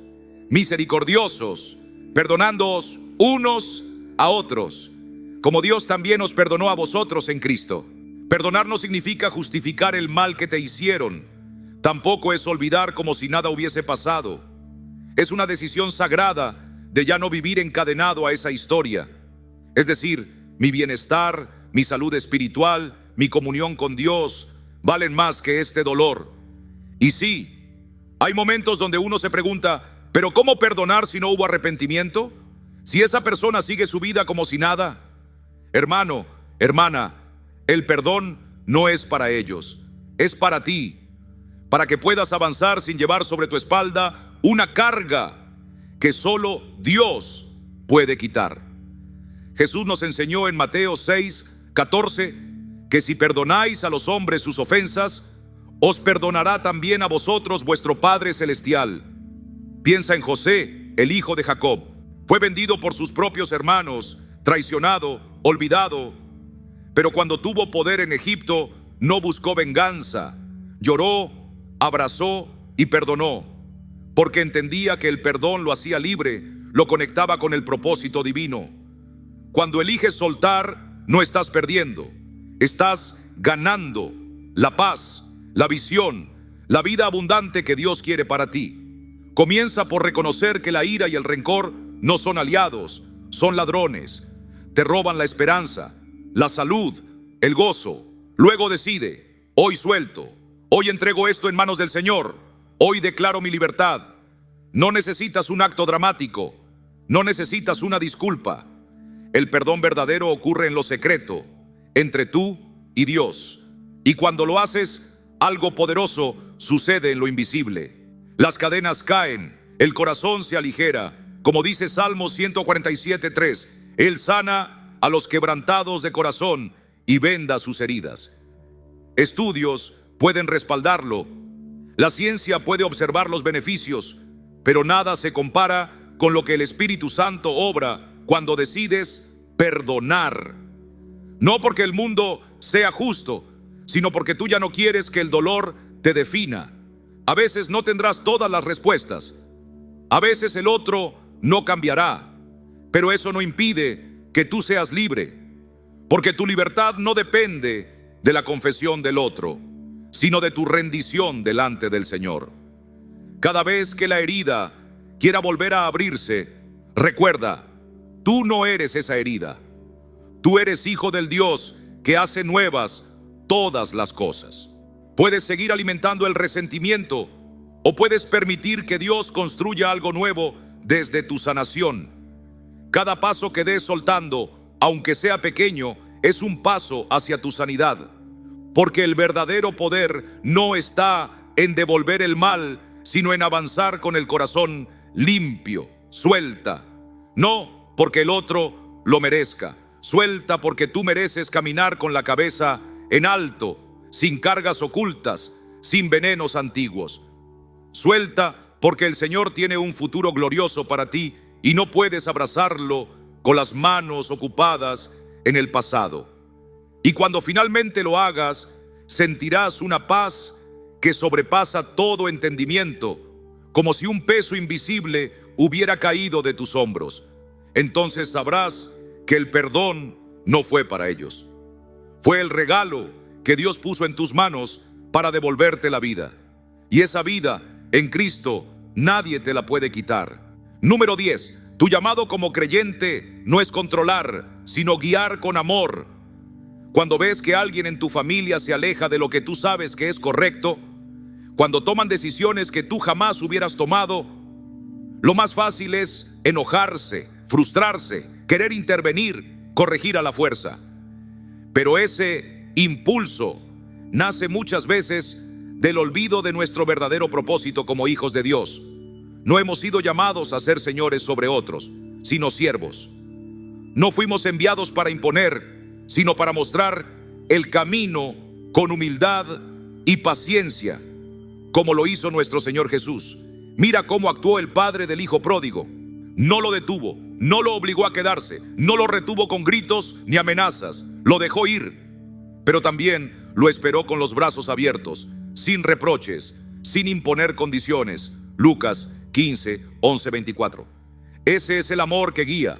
misericordiosos, perdonándoos unos a otros, como Dios también os perdonó a vosotros en Cristo. Perdonar no significa justificar el mal que te hicieron. Tampoco es olvidar como si nada hubiese pasado. Es una decisión sagrada de ya no vivir encadenado a esa historia. Es decir, mi bienestar, mi salud espiritual, mi comunión con Dios valen más que este dolor. Y sí, hay momentos donde uno se pregunta, ¿pero cómo perdonar si no hubo arrepentimiento? Si esa persona sigue su vida como si nada. Hermano, hermana, el perdón no es para ellos, es para ti, para que puedas avanzar sin llevar sobre tu espalda una carga que solo Dios puede quitar. Jesús nos enseñó en Mateo 6:14 que si perdonáis a los hombres sus ofensas, os perdonará también a vosotros vuestro Padre Celestial. Piensa en José, el hijo de Jacob. Fue vendido por sus propios hermanos, traicionado, olvidado. Pero cuando tuvo poder en Egipto, no buscó venganza. Lloró, abrazó y perdonó, porque entendía que el perdón lo hacía libre, lo conectaba con el propósito divino. Cuando eliges soltar, no estás perdiendo, estás ganando la paz, la visión, la vida abundante que Dios quiere para ti. Comienza por reconocer que la ira y el rencor no son aliados, son ladrones. Te roban la esperanza, la salud, el gozo. Luego decide, hoy suelto, hoy entrego esto en manos del Señor, hoy declaro mi libertad. No necesitas un acto dramático, no necesitas una disculpa. El perdón verdadero ocurre en lo secreto, entre tú y Dios. Y cuando lo haces, algo poderoso sucede en lo invisible. Las cadenas caen, el corazón se aligera. Como dice Salmo 147:3, Él sana a los quebrantados de corazón y venda sus heridas. Estudios pueden respaldarlo. La ciencia puede observar los beneficios, pero nada se compara con lo que el Espíritu Santo obra cuando decides perdonar. No porque el mundo sea justo, sino porque tú ya no quieres que el dolor te defina. A veces no tendrás todas las respuestas. A veces el otro no cambiará, pero eso no impide que tú seas libre, porque tu libertad no depende de la confesión del otro, sino de tu rendición delante del Señor. Cada vez que la herida quiera volver a abrirse, recuerda, tú no eres esa herida. Tú eres hijo del Dios que hace nuevas todas las cosas. Puedes seguir alimentando el resentimiento o puedes permitir que Dios construya algo nuevo desde tu sanación. Cada paso que des soltando, aunque sea pequeño, es un paso hacia tu sanidad. Porque el verdadero poder no está en devolver el mal, sino en avanzar con el corazón limpio. Suelta. No porque el otro lo merezca. Suelta porque tú mereces caminar con la cabeza en alto, sin cargas ocultas, sin venenos antiguos. Suelta porque el Señor tiene un futuro glorioso para ti y no puedes abrazarlo con las manos ocupadas en el pasado. Y cuando finalmente lo hagas, sentirás una paz que sobrepasa todo entendimiento, como si un peso invisible hubiera caído de tus hombros. Entonces sabrás que el perdón no fue para ellos. Fue el regalo que Dios puso en tus manos para devolverte la vida. Y esa vida en Cristo nadie te la puede quitar. Número 10. Tu llamado como creyente no es controlar, sino guiar con amor. Cuando ves que alguien en tu familia se aleja de lo que tú sabes que es correcto, cuando toman decisiones que tú jamás hubieras tomado, lo más fácil es enojarse, frustrarse, querer intervenir, corregir a la fuerza. Pero ese impulso nace muchas veces del olvido de nuestro verdadero propósito como hijos de Dios. No hemos sido llamados a ser señores sobre otros, sino siervos. No fuimos enviados para imponer, sino para mostrar el camino con humildad y paciencia, como lo hizo nuestro Señor Jesús. Mira cómo actuó el padre del hijo pródigo. No lo detuvo, no lo obligó a quedarse, no lo retuvo con gritos ni amenazas, lo dejó ir, pero también lo esperó con los brazos abiertos. sin reproches, sin imponer condiciones. Lucas 15, 11, 24. Ese es el amor que guía.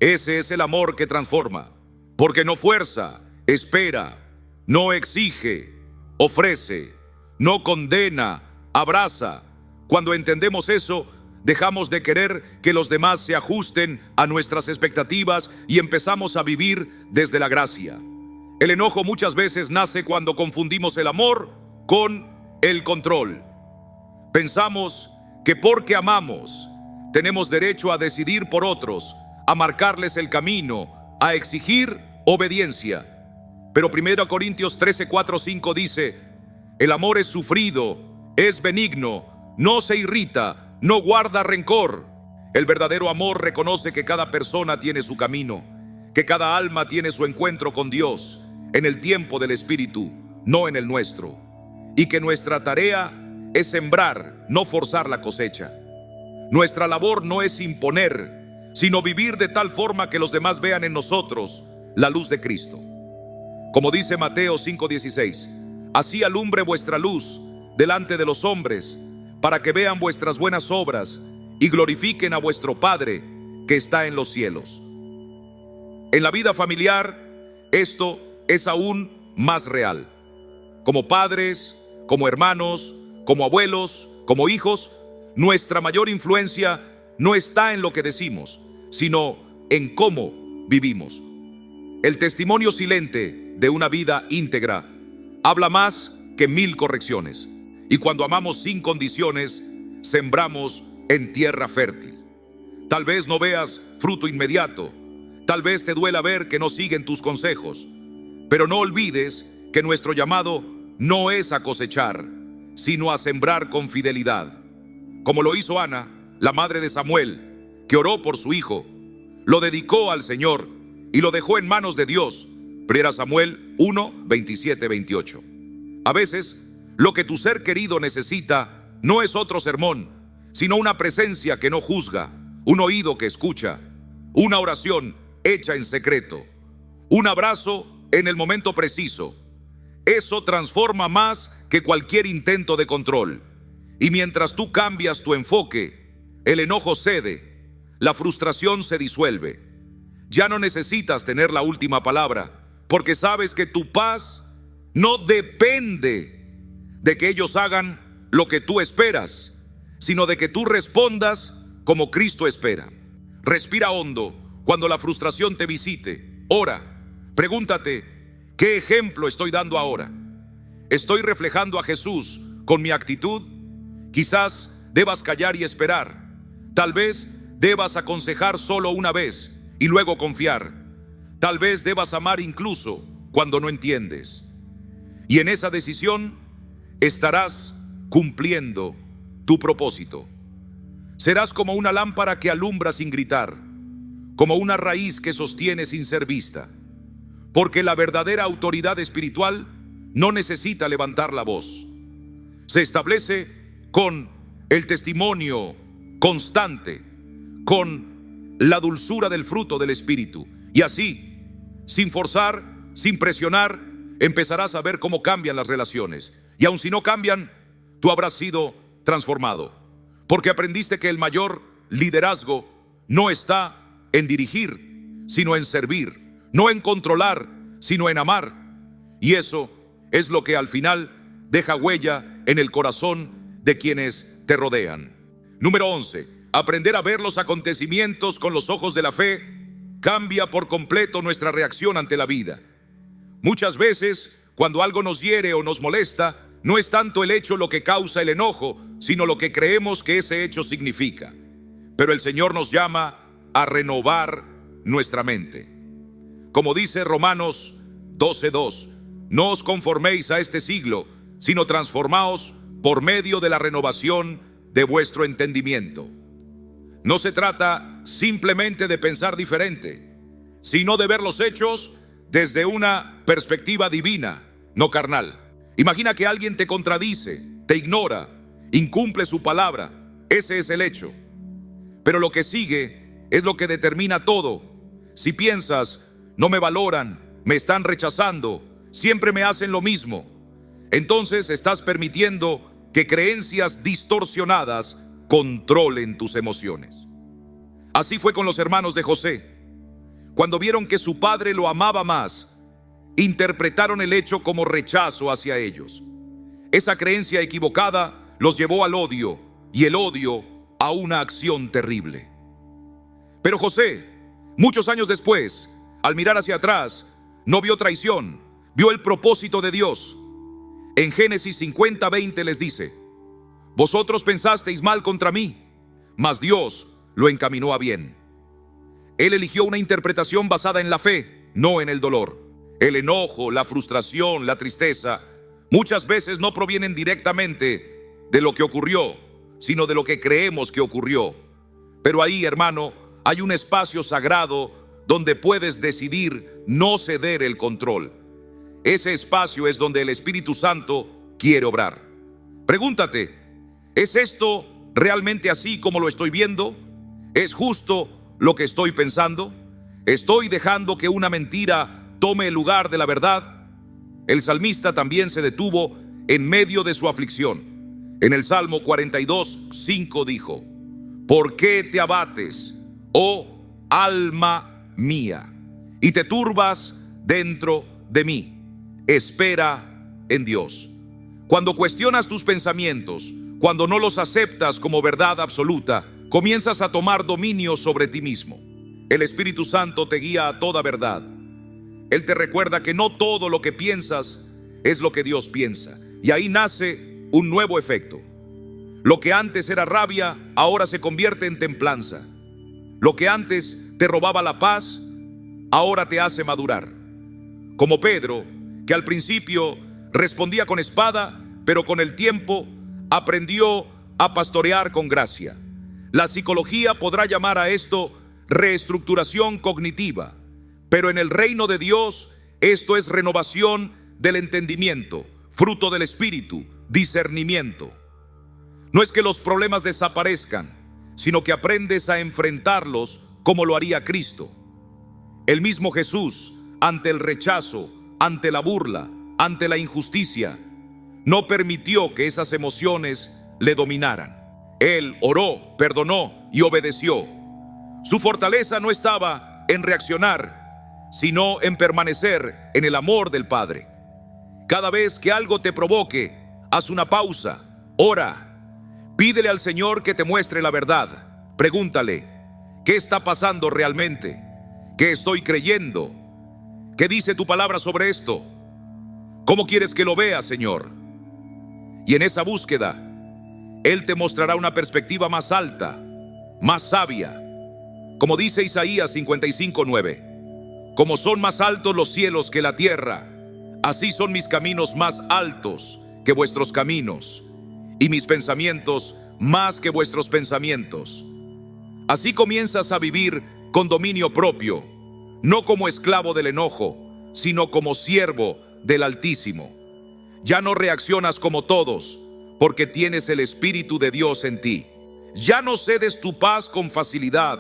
Ese es el amor que transforma. Porque no fuerza, espera, no exige, ofrece, no condena, abraza. Cuando entendemos eso, dejamos de querer que los demás se ajusten a nuestras expectativas y empezamos a vivir desde la gracia. El enojo muchas veces nace cuando confundimos el amor con el control. Pensamos que porque amamos, tenemos derecho a decidir por otros, a marcarles el camino, a exigir obediencia. Pero 1 Corintios 13, 4, 5 dice: el amor es sufrido, es benigno, no se irrita, no guarda rencor. El verdadero amor reconoce que cada persona tiene su camino, que cada alma tiene su encuentro con Dios en el tiempo del Espíritu, no en el nuestro, y que nuestra tarea es sembrar, no forzar la cosecha. Nuestra labor no es imponer, sino vivir de tal forma que los demás vean en nosotros la luz de Cristo. Como dice Mateo 5:16, así alumbre vuestra luz delante de los hombres, para que vean vuestras buenas obras y glorifiquen a vuestro Padre que está en los cielos. En la vida familiar, esto es aún más real. Como padres, como hermanos, como abuelos, como hijos, nuestra mayor influencia no está en lo que decimos, sino en cómo vivimos. El testimonio silente de una vida íntegra habla más que 1000 correcciones. Y cuando amamos sin condiciones, sembramos en tierra fértil. Tal vez no veas fruto inmediato, tal vez te duela ver que no siguen tus consejos, pero no olvides que nuestro llamado no es a cosechar, sino a sembrar con fidelidad. Como lo hizo Ana, la madre de Samuel, que oró por su hijo, lo dedicó al Señor y lo dejó en manos de Dios. 1 Samuel 1, 27, 28. A veces, lo que tu ser querido necesita no es otro sermón, sino una presencia que no juzga, un oído que escucha, una oración hecha en secreto, un abrazo en el momento preciso. Eso transforma más que cualquier intento de control. Y mientras tú cambias tu enfoque, el enojo cede, la frustración se disuelve. Ya no necesitas tener la última palabra, porque sabes que tu paz no depende de que ellos hagan lo que tú esperas, sino de que tú respondas como Cristo espera. Respira hondo cuando la frustración te visite. Ora, pregúntate, ¿qué ejemplo estoy dando ahora? ¿Estoy reflejando a Jesús con mi actitud? Quizás debas callar y esperar. Tal vez debas aconsejar solo una vez y luego confiar. Tal vez debas amar incluso cuando no entiendes. Y en esa decisión estarás cumpliendo tu propósito. Serás como una lámpara que alumbra sin gritar, como una raíz que sostiene sin ser vista. Porque la verdadera autoridad espiritual no necesita levantar la voz. Se establece con el testimonio constante, con la dulzura del fruto del Espíritu. Y así, sin forzar, sin presionar, empezarás a ver cómo cambian las relaciones. Y aun si no cambian, tú habrás sido transformado. Porque aprendiste que el mayor liderazgo no está en dirigir, sino en servir. No en controlar, sino en amar. Y eso es lo que al final deja huella en el corazón de quienes te rodean. Número 11. Aprender a ver los acontecimientos con los ojos de la fe cambia por completo nuestra reacción ante la vida. Muchas veces, cuando algo nos hiere o nos molesta, no es tanto el hecho lo que causa el enojo, sino lo que creemos que ese hecho significa. Pero el Señor nos llama a renovar nuestra mente. Como dice Romanos 12:2, no os conforméis a este siglo, sino transformaos por medio de la renovación de vuestro entendimiento. No se trata simplemente de pensar diferente, sino de ver los hechos desde una perspectiva divina, no carnal. Imagina que alguien te contradice, te ignora, incumple su palabra. Ese es el hecho. Pero lo que sigue es lo que determina todo. Si piensas, no me valoran, me están rechazando, siempre me hacen lo mismo, entonces estás permitiendo que creencias distorsionadas controlen tus emociones. Así fue con los hermanos de José. Cuando vieron que su padre lo amaba más, interpretaron el hecho como rechazo hacia ellos. Esa creencia equivocada los llevó al odio, y el odio a una acción terrible. Pero José, muchos años después, al mirar hacia atrás, no vio traición, vio el propósito de Dios. En Génesis 50:20 les dice: vosotros pensasteis mal contra mí, mas Dios lo encaminó a bien. Él eligió una interpretación basada en la fe, no en el dolor. El enojo, la frustración, la tristeza, muchas veces no provienen directamente de lo que ocurrió, sino de lo que creemos que ocurrió. Pero ahí, hermano, hay un espacio sagrado donde puedes decidir no ceder el control. Ese espacio es donde el Espíritu Santo quiere obrar. Pregúntate: ¿es esto realmente así como lo estoy viendo? ¿Es justo lo que estoy pensando? ¿Estoy dejando que una mentira tome el lugar de la verdad? El salmista también se detuvo en medio de su aflicción. En el Salmo 42:5 dijo: ¿por qué te abates, oh alma mía, y te turbas dentro de mí? Espera en Dios. Cuando cuestionas tus pensamientos, cuando no los aceptas como verdad absoluta, comienzas a tomar dominio sobre ti mismo. El Espíritu Santo te guía a toda verdad. Él te recuerda que no todo lo que piensas es lo que Dios piensa. Y ahí nace un nuevo efecto. Lo que antes era rabia, ahora se convierte en templanza. Lo que antes te robaba la paz, ahora te hace madurar. Como Pedro, que al principio respondía con espada, pero con el tiempo aprendió a pastorear con gracia. La psicología podrá llamar a esto reestructuración cognitiva, pero en el reino de Dios esto es renovación del entendimiento, fruto del Espíritu, discernimiento. No es que los problemas desaparezcan, sino que aprendes a enfrentarlos como lo haría Cristo. El mismo Jesús, ante el rechazo, ante la burla, ante la injusticia, no permitió que esas emociones le dominaran. Él oró, perdonó y obedeció. Su fortaleza no estaba en reaccionar, sino en permanecer en el amor del Padre. Cada vez que algo te provoque, haz una pausa, ora. Pídele al Señor que te muestre la verdad. Pregúntale: ¿qué está pasando realmente? ¿Qué estoy creyendo? ¿Qué dice tu palabra sobre esto? ¿Cómo quieres que lo vea, Señor? Y en esa búsqueda, Él te mostrará una perspectiva más alta, más sabia. Como dice Isaías 55:9: como son más altos los cielos que la tierra, así son mis caminos más altos que vuestros caminos, y mis pensamientos más que vuestros pensamientos. Así comienzas a vivir con dominio propio, no como esclavo del enojo, sino como siervo del Altísimo. Ya no reaccionas como todos, porque tienes el Espíritu de Dios en ti. Ya no cedes tu paz con facilidad,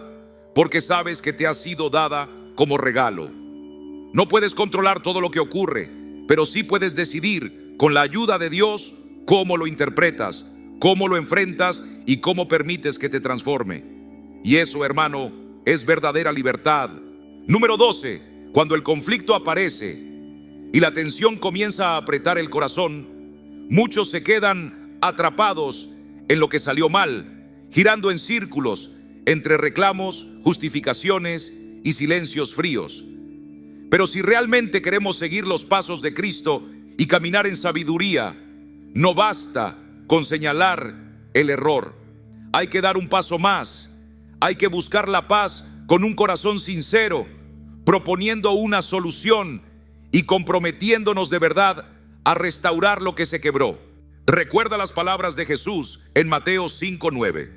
porque sabes que te ha sido dada como regalo. No puedes controlar todo lo que ocurre, pero sí puedes decidir, con la ayuda de Dios, cómo lo interpretas, cómo lo enfrentas y cómo permites que te transforme. Y eso, hermano, es verdadera libertad. Número 12. Cuando el conflicto aparece y la tensión comienza a apretar el corazón, muchos se quedan atrapados en lo que salió mal, girando en círculos entre reclamos, justificaciones y silencios fríos. Pero si realmente queremos seguir los pasos de Cristo y caminar en sabiduría, no basta con señalar el error. Hay que dar un paso más. Hay que buscar la paz con un corazón sincero, proponiendo una solución y comprometiéndonos de verdad a restaurar lo que se quebró. Recuerda las palabras de Jesús en Mateo 5:9.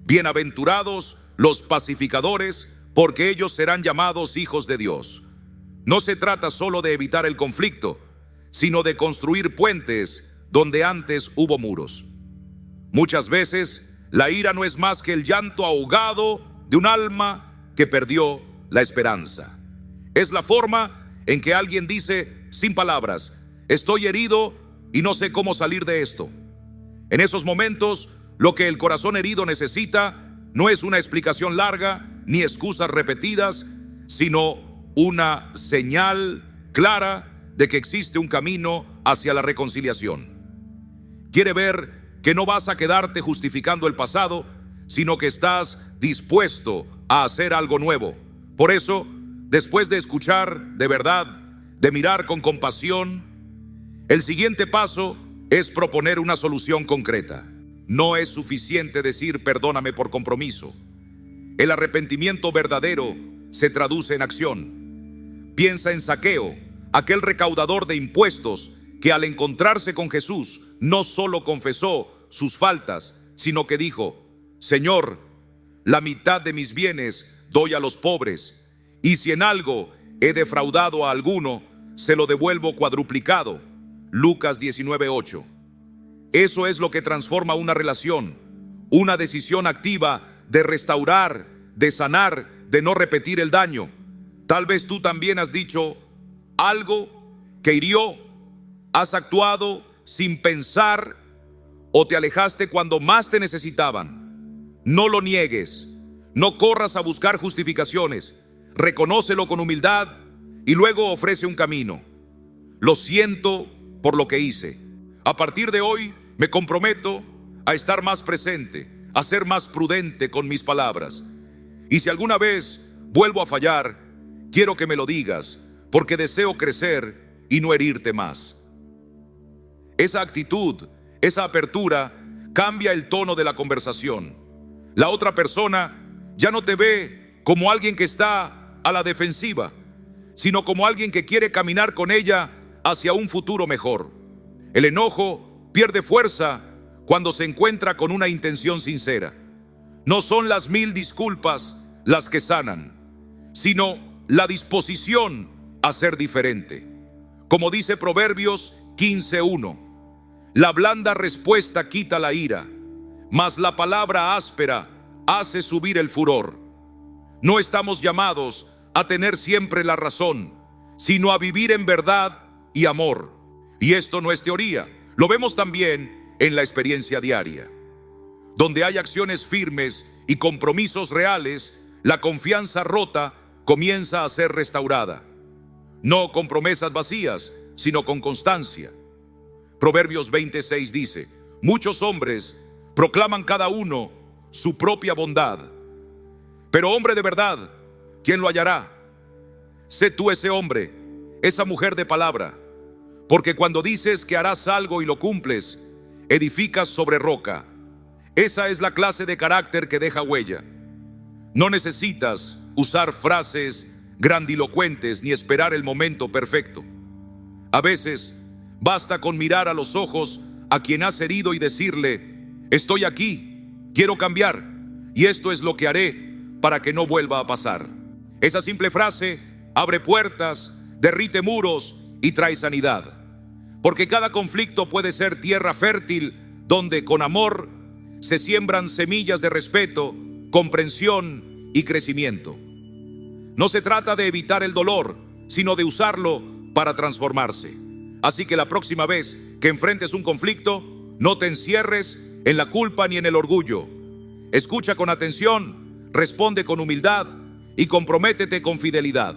Bienaventurados los pacificadores, porque ellos serán llamados hijos de Dios. No se trata solo de evitar el conflicto, sino de construir puentes donde antes hubo muros. Muchas veces, la ira no es más que el llanto ahogado de un alma que perdió la esperanza. Es la forma en que alguien dice sin palabras: estoy herido, y no sé cómo salir de esto. En esos momentos, lo que el corazón herido necesita no es una explicación larga ni excusas repetidas, sino una señal clara de que existe un camino hacia la reconciliación. Quiere ver que no vas a quedarte justificando el pasado, sino que estás dispuesto a hacer algo nuevo. Por eso, después de escuchar de verdad, de mirar con compasión, el siguiente paso es proponer una solución concreta. No es suficiente decir perdóname por compromiso. El arrepentimiento verdadero se traduce en acción. Piensa en Zaqueo, aquel recaudador de impuestos que al encontrarse con Jesús no solo confesó sus faltas, sino que dijo: Señor, la mitad de mis bienes doy a los pobres, y si en algo he defraudado a alguno, se lo devuelvo cuadruplicado. Lucas 19:8. Eso es lo que transforma una relación, una decisión activa de restaurar, de sanar, de no repetir el daño. Tal vez tú también has dicho algo que hirió, has actuado sin pensar o te alejaste cuando más te necesitaban. No lo niegues, no corras a buscar justificaciones, reconócelo con humildad y luego ofrece un camino. Lo siento por lo que hice. A partir de hoy me comprometo a estar más presente, a ser más prudente con mis palabras. Y si alguna vez vuelvo a fallar, quiero que me lo digas, porque deseo crecer y no herirte más. Esa actitud, esa apertura, cambia el tono de la conversación. La otra persona ya no te ve como alguien que está a la defensiva, sino como alguien que quiere caminar con ella hacia un futuro mejor. El enojo pierde fuerza cuando se encuentra con una intención sincera. No son las 1000 disculpas las que sanan, sino la disposición a ser diferente. Como dice Proverbios 15:1, la blanda respuesta quita la ira, mas la palabra áspera hace subir el furor. No estamos llamados a tener siempre la razón, sino a vivir en verdad y amor. Y esto no es teoría, lo vemos también en la experiencia diaria. Donde hay acciones firmes y compromisos reales, la confianza rota comienza a ser restaurada. No con promesas vacías, sino con constancia. Proverbios 26 dice: muchos hombres proclaman cada uno su propia bondad, pero hombre de verdad, ¿quién lo hallará? Sé tú ese hombre, esa mujer de palabra, porque cuando dices que harás algo y lo cumples, edificas sobre roca. Esa es la clase de carácter que deja huella. No necesitas usar frases grandilocuentes ni esperar el momento perfecto. A veces basta con mirar a los ojos a quien has herido y decirle: estoy aquí, quiero cambiar, y esto es lo que haré para que no vuelva a pasar. Esa simple frase abre puertas, derrite muros y trae sanidad. Porque cada conflicto puede ser tierra fértil donde con amor se siembran semillas de respeto, comprensión y crecimiento. No se trata de evitar el dolor, sino de usarlo para transformarse. Así que la próxima vez que enfrentes un conflicto, no te encierres en la culpa ni en el orgullo. Escucha con atención, responde con humildad y comprométete con fidelidad.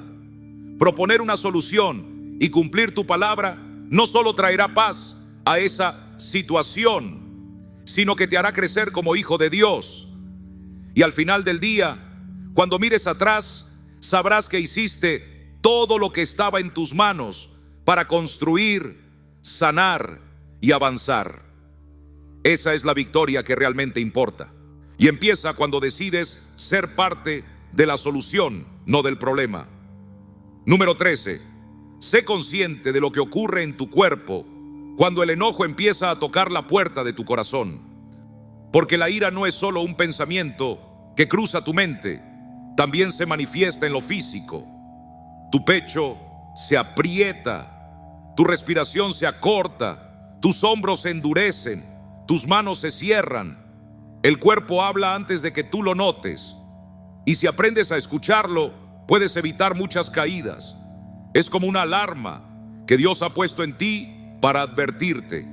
Proponer una solución y cumplir tu palabra no solo traerá paz a esa situación, sino que te hará crecer como hijo de Dios. Y al final del día, cuando mires atrás, sabrás que hiciste todo lo que estaba en tus manos para construir, sanar y avanzar. Esa es la victoria que realmente importa. Y empieza cuando decides ser parte de la solución, no del problema. Número 13. Sé consciente de lo que ocurre en tu cuerpo cuando el enojo empieza a tocar la puerta de tu corazón. Porque la ira no es solo un pensamiento que cruza tu mente, también se manifiesta en lo físico. Tu pecho se aprieta, tu respiración se acorta, tus hombros se endurecen, tus manos se cierran. El cuerpo habla antes de que tú lo notes. Y si aprendes a escucharlo, puedes evitar muchas caídas. Es como una alarma que Dios ha puesto en ti para advertirte.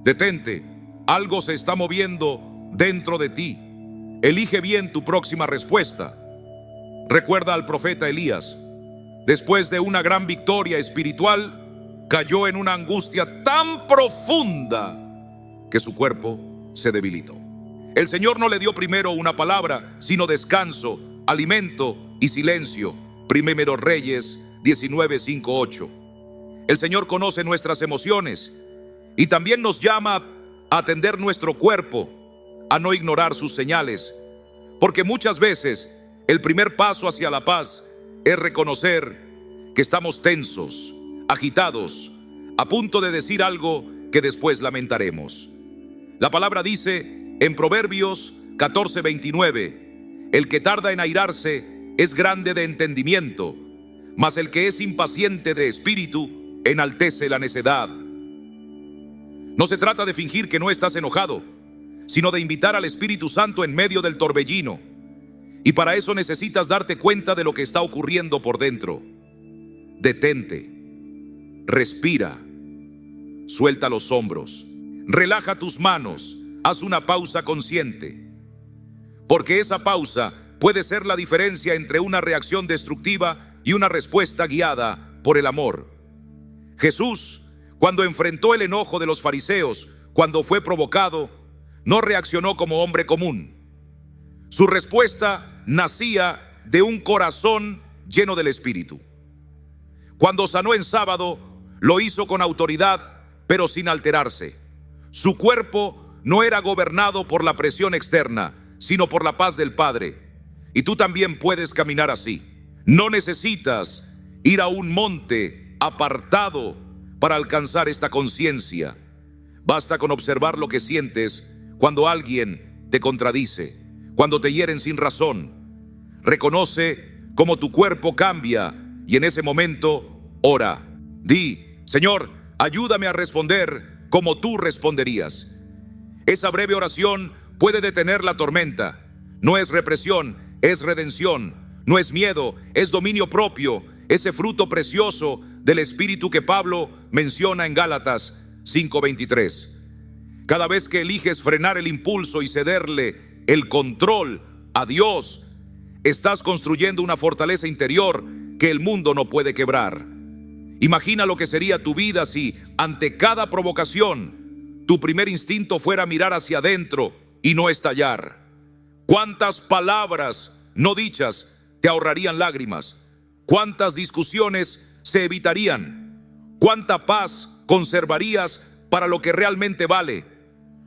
Detente, algo se está moviendo dentro de ti. Elige bien tu próxima respuesta. Recuerda al profeta Elías. Después de una gran victoria espiritual, cayó en una angustia tan profunda que su cuerpo se debilitó. El Señor no le dio primero una palabra, sino descanso, alimento y silencio. Primero Reyes 19, 5, 8. El Señor conoce nuestras emociones y también nos llama a atender nuestro cuerpo, a no ignorar sus señales, porque muchas veces el primer paso hacia la paz es reconocer que estamos tensos, agitados, a punto de decir algo que después lamentaremos. La palabra dice en Proverbios 14:29, el que tarda en airarse es grande de entendimiento, mas el que es impaciente de espíritu enaltece la necedad. No se trata de fingir que no estás enojado, sino de invitar al Espíritu Santo en medio del torbellino. Y para eso necesitas darte cuenta de lo que está ocurriendo por dentro. Detente, respira, suelta los hombros, relaja tus manos, haz una pausa consciente. Porque esa pausa puede ser la diferencia entre una reacción destructiva y una respuesta guiada por el amor. Jesús, cuando enfrentó el enojo de los fariseos, cuando fue provocado, no reaccionó como hombre común. Su respuesta nacía de un corazón lleno del Espíritu. Cuando sanó en sábado, lo hizo con autoridad, pero sin alterarse. Su cuerpo no era gobernado por la presión externa, sino por la paz del Padre. Y tú también puedes caminar así. No necesitas ir a un monte apartado para alcanzar esta conciencia. Basta con observar lo que sientes cuando alguien te contradice, cuando te hieren sin razón. Reconoce cómo tu cuerpo cambia y en ese momento ora. Di: Señor, ayúdame a responder como tú responderías. Esa breve oración puede detener la tormenta. No es represión, es redención. No es miedo, es dominio propio, ese fruto precioso del Espíritu que Pablo menciona en Gálatas 5:23. Cada vez que eliges frenar el impulso y cederle el control a Dios, estás construyendo una fortaleza interior que el mundo no puede quebrar. Imagina lo que sería tu vida si, ante cada provocación, tu primer instinto fuera mirar hacia adentro y no estallar. ¿Cuántas palabras no dichas te ahorrarían lágrimas? ¿Cuántas discusiones se evitarían? ¿Cuánta paz conservarías para lo que realmente vale?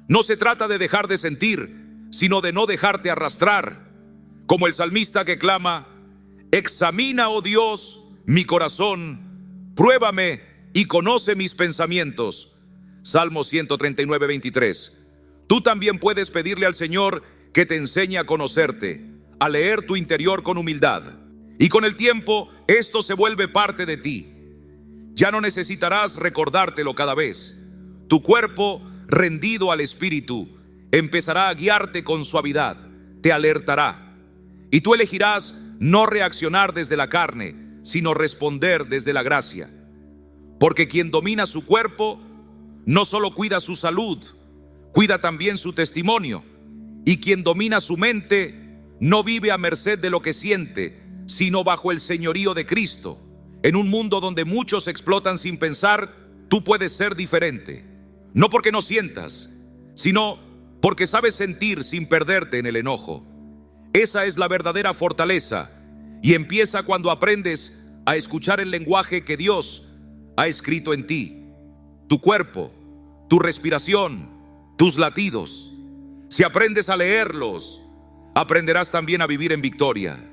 No se trata de dejar de sentir, sino de no dejarte arrastrar. Como el salmista que clama: examina, oh Dios, mi corazón, pruébame y conoce mis pensamientos. Salmo 139:23. Tú también puedes pedirle al Señor que te enseñe a conocerte, a leer tu interior con humildad. Y con el tiempo, esto se vuelve parte de ti. Ya no necesitarás recordártelo cada vez. Tu cuerpo, rendido al Espíritu, empezará a guiarte con suavidad, te alertará. Y tú elegirás no reaccionar desde la carne, sino responder desde la gracia. Porque quien domina su cuerpo, no solo cuida su salud, cuida también su testimonio. Y quien domina su mente, no vive a merced de lo que siente, sino bajo el señorío de Cristo. En un mundo donde muchos explotan sin pensar, tú puedes ser diferente. No porque no sientas, sino porque sabes sentir sin perderte en el enojo. Esa es la verdadera fortaleza, y empieza cuando aprendes a escuchar el lenguaje que Dios ha escrito en ti. Tu cuerpo, tu respiración, tus latidos. Si aprendes a leerlos, aprenderás también a vivir en victoria.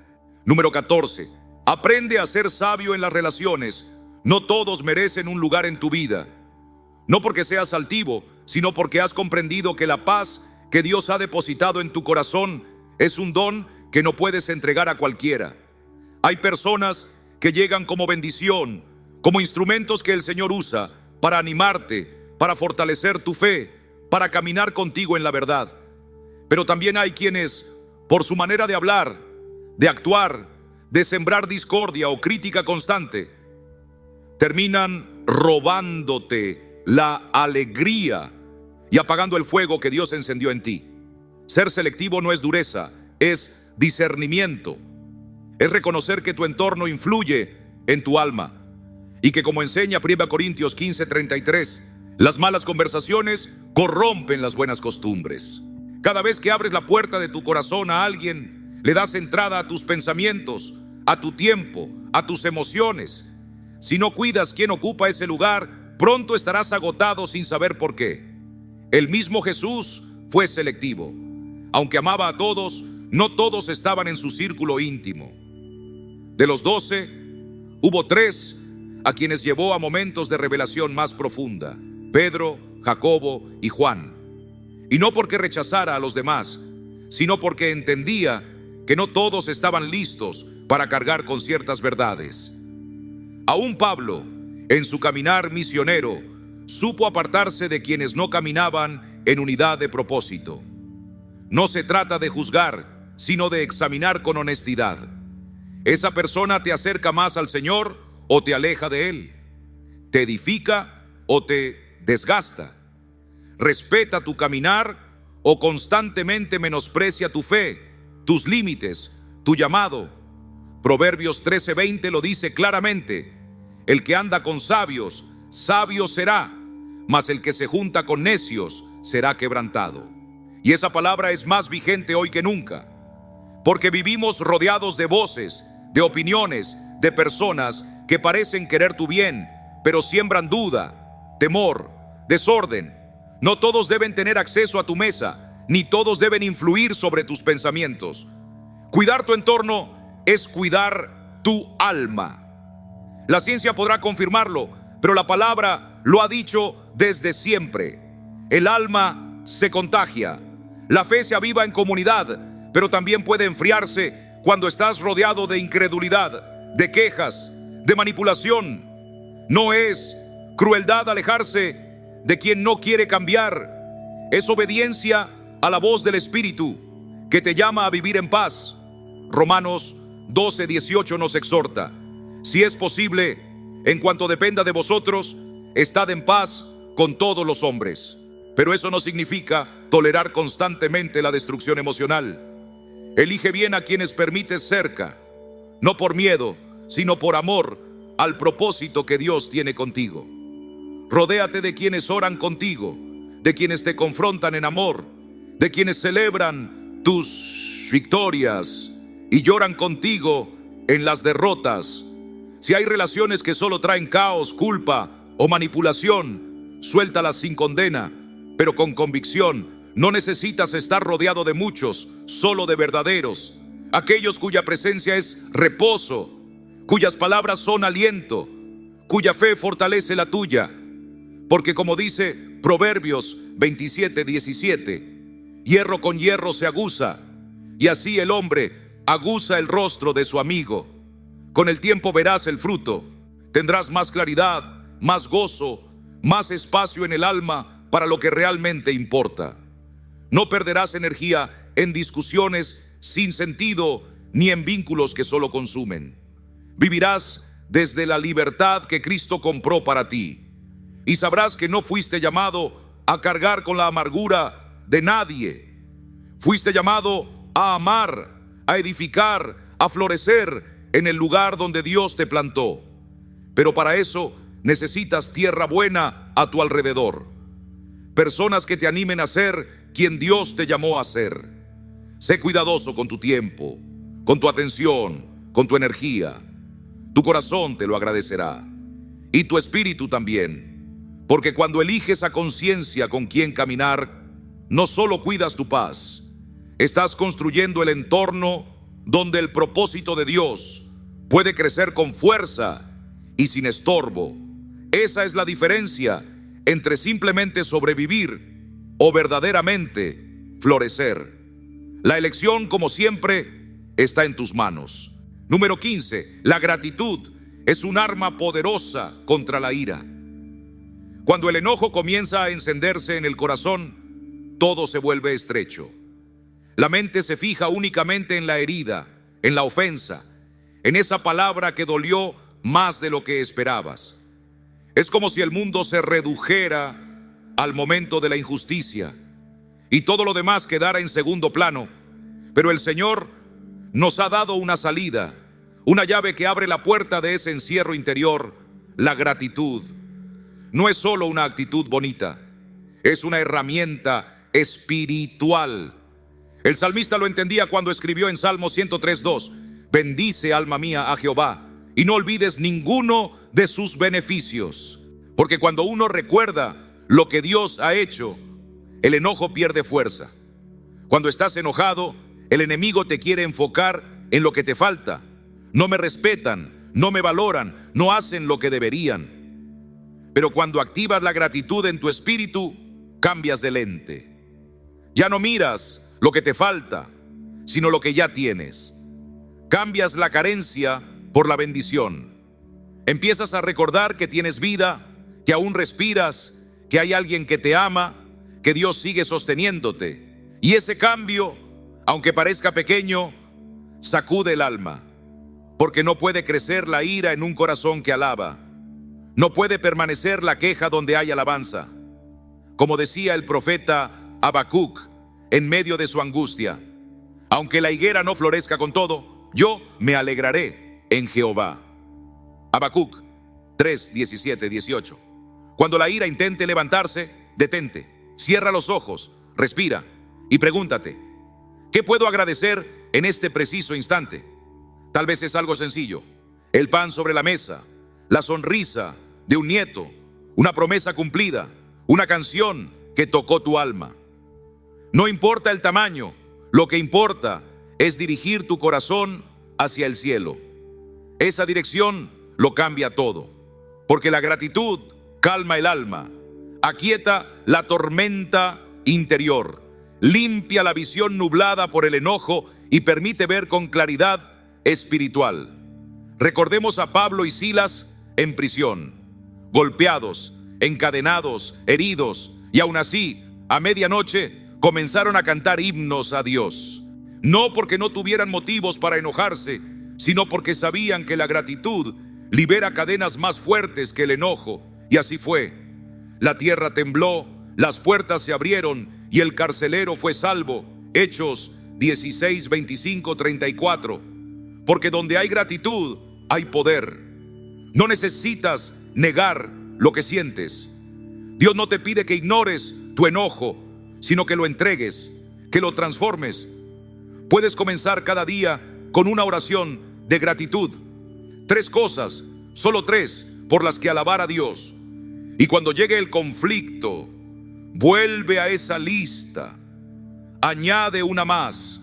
Número 14. Aprende a ser sabio en las relaciones. No todos merecen un lugar en tu vida. No porque seas altivo, sino porque has comprendido que la paz que Dios ha depositado en tu corazón es un don que no puedes entregar a cualquiera. Hay personas que llegan como bendición, como instrumentos que el Señor usa para animarte, para fortalecer tu fe, para caminar contigo en la verdad. Pero también hay quienes, por su manera de hablar, de actuar, de sembrar discordia o crítica constante, terminan robándote la alegría y apagando el fuego que Dios encendió en ti. Ser selectivo no es dureza, es discernimiento. Es reconocer que tu entorno influye en tu alma y que, como enseña 1 Corintios 15:33, las malas conversaciones corrompen las buenas costumbres. Cada vez que abres la puerta de tu corazón a alguien, le das entrada a tus pensamientos, a tu tiempo, a tus emociones. Si no cuidas quién ocupa ese lugar, pronto estarás agotado sin saber por qué. El mismo Jesús fue selectivo. Aunque amaba a todos, no todos estaban en su círculo íntimo. De los 12, hubo 3 a quienes llevó a momentos de revelación más profunda: Pedro, Jacobo y Juan. Y no porque rechazara a los demás, sino porque entendía que no todos estaban listos para cargar con ciertas verdades. Aún Pablo, en su caminar misionero, supo apartarse de quienes no caminaban en unidad de propósito. No se trata de juzgar, sino de examinar con honestidad. ¿Esa persona te acerca más al Señor o te aleja de Él? ¿Te edifica o te desgasta? ¿Respeta tu caminar o constantemente menosprecia tu fe, tus límites, tu llamado? Proverbios 13:20 lo dice claramente: el que anda con sabios, sabio será, mas el que se junta con necios será quebrantado. Y esa palabra es más vigente hoy que nunca, porque vivimos rodeados de voces, de opiniones, de personas que parecen querer tu bien, pero siembran duda, temor, desorden. No todos deben tener acceso a tu mesa, ni todos deben influir sobre tus pensamientos. Cuidar tu entorno es cuidar tu alma. La ciencia podrá confirmarlo, pero la palabra lo ha dicho desde siempre. El alma se contagia. La fe se aviva en comunidad, pero también puede enfriarse cuando estás rodeado de incredulidad, de quejas, de manipulación. No es crueldad alejarse de quien no quiere cambiar. Es obediencia a la voz del Espíritu que te llama a vivir en paz. Romanos 12:18 nos exhorta: si es posible, en cuanto dependa de vosotros, estad en paz con todos los hombres. Pero eso no significa tolerar constantemente la destrucción emocional. Elige bien a quienes permites cerca, no por miedo, sino por amor al propósito que Dios tiene contigo. Rodéate de quienes oran contigo, de quienes te confrontan en amor, de quienes celebran tus victorias y lloran contigo en las derrotas. Si hay relaciones que solo traen caos, culpa o manipulación, suéltalas sin condena, pero con convicción. No necesitas estar rodeado de muchos, solo de verdaderos, aquellos cuya presencia es reposo, cuyas palabras son aliento, cuya fe fortalece la tuya. Porque como dice Proverbios 27:17, hierro con hierro se aguza, y así el hombre aguza el rostro de su amigo. Con el tiempo verás el fruto, tendrás más claridad, más gozo, más espacio en el alma para lo que realmente importa. No perderás energía en discusiones sin sentido ni en vínculos que solo consumen. Vivirás desde la libertad que Cristo compró para ti. Y sabrás que no fuiste llamado a cargar con la amargura de nadie. Fuiste llamado a amar, a edificar, a florecer en el lugar donde Dios te plantó. Pero para eso necesitas tierra buena a tu alrededor. Personas que te animen a ser quien Dios te llamó a ser. Sé cuidadoso con tu tiempo, con tu atención, con tu energía. Tu corazón te lo agradecerá. Y tu espíritu también. Porque cuando eliges a conciencia con quién caminar, no solo cuidas tu paz, estás construyendo el entorno donde el propósito de Dios puede crecer con fuerza y sin estorbo. Esa es la diferencia entre simplemente sobrevivir o verdaderamente florecer. La elección, como siempre, está en tus manos. Número 15. La gratitud es un arma poderosa contra la ira. Cuando el enojo comienza a encenderse en el corazón, todo se vuelve estrecho. La mente se fija únicamente en la herida, en la ofensa, en esa palabra que dolió más de lo que esperabas. Es como si el mundo se redujera al momento de la injusticia y todo lo demás quedara en segundo plano. Pero el Señor nos ha dado una salida, una llave que abre la puerta de ese encierro interior, la gratitud. No es solo una actitud bonita, es una herramienta espiritual. El salmista lo entendía cuando escribió en Salmo 103:2: bendice, alma mía, a Jehová, y no olvides ninguno de sus beneficios. Porque cuando uno recuerda lo que Dios ha hecho, el enojo pierde fuerza. Cuando estás enojado, el enemigo te quiere enfocar en lo que te falta. No me respetan, no me valoran, no hacen lo que deberían. Pero cuando activas la gratitud en tu espíritu, cambias de lente. Ya no miras lo que te falta, sino lo que ya tienes. Cambias la carencia por la bendición. Empiezas a recordar que tienes vida, que aún respiras, que hay alguien que te ama, que Dios sigue sosteniéndote. Y ese cambio, aunque parezca pequeño, sacude el alma, porque no puede crecer la ira en un corazón que alaba. No puede permanecer la queja donde hay alabanza. Como decía el profeta Habacuc en medio de su angustia: aunque la higuera no florezca con todo, yo me alegraré en Jehová. Habacuc 3, 17, 18. Cuando la ira intente levantarse, detente, cierra los ojos, respira y pregúntate: ¿qué puedo agradecer en este preciso instante? Tal vez es algo sencillo: el pan sobre la mesa, la sonrisa de un nieto, una promesa cumplida, una canción que tocó tu alma. No importa el tamaño, lo que importa es dirigir tu corazón hacia el cielo. Esa dirección lo cambia todo, porque la gratitud calma el alma, aquieta la tormenta interior, limpia la visión nublada por el enojo y permite ver con claridad espiritual. Recordemos a Pablo y Silas en prisión, golpeados, encadenados, heridos, y aún así, a medianoche, comenzaron a cantar himnos a Dios. No porque no tuvieran motivos para enojarse, sino porque sabían que la gratitud libera cadenas más fuertes que el enojo. Y así fue. La tierra tembló, las puertas se abrieron y el carcelero fue salvo. Hechos 16, 25, 34. Porque donde hay gratitud, hay poder. No necesitas negar lo que sientes. Dios no te pide que ignores tu enojo, sino que lo entregues, que lo transformes. Puedes comenzar cada día con una oración de gratitud. 3 cosas, solo 3, por las que alabar a Dios. Y cuando llegue el conflicto, vuelve a esa lista, añade una más.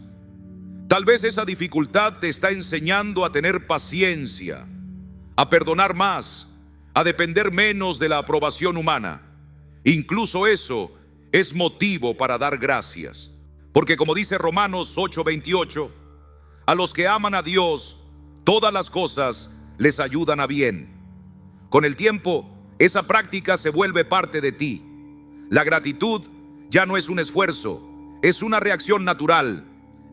Tal vez esa dificultad te está enseñando a tener paciencia, a perdonar más, a depender menos de la aprobación humana. Incluso eso es motivo para dar gracias. Porque como dice Romanos 8:28, a los que aman a Dios, todas las cosas les ayudan a bien. Con el tiempo, esa práctica se vuelve parte de ti. La gratitud ya no es un esfuerzo, es una reacción natural.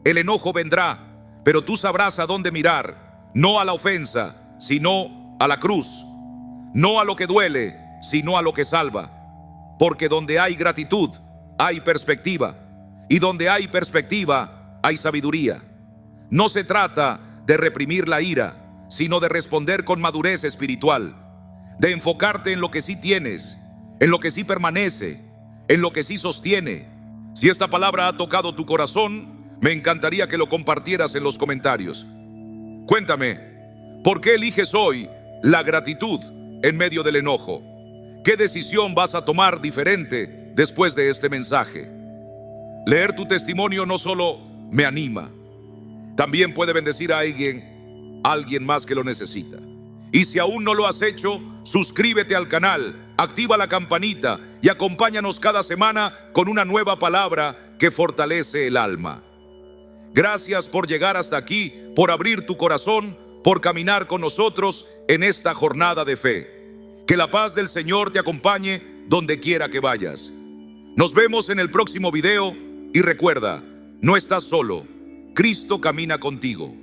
El enojo vendrá, pero tú sabrás a dónde mirar, no a la ofensa, sino a la cruz. No a lo que duele, sino a lo que salva. Porque donde hay gratitud, hay perspectiva. Y donde hay perspectiva, hay sabiduría. No se trata de reprimir la ira, sino de responder con madurez espiritual. De enfocarte en lo que sí tienes, en lo que sí permanece, en lo que sí sostiene. Si esta palabra ha tocado tu corazón, me encantaría que lo compartieras en los comentarios. Cuéntame, ¿por qué eliges hoy la gratitud en medio del enojo? ¿Qué decisión vas a tomar diferente después de este mensaje? Leer tu testimonio no solo me anima, también puede bendecir a alguien más que lo necesita. Y si aún no lo has hecho, suscríbete al canal, activa la campanita y acompáñanos cada semana con una nueva palabra que fortalece el alma. Gracias por llegar hasta aquí, por abrir tu corazón, por caminar con nosotros en esta jornada de fe. Que la paz del Señor te acompañe donde quiera que vayas. Nos vemos en el próximo video y recuerda, no estás solo, Cristo camina contigo.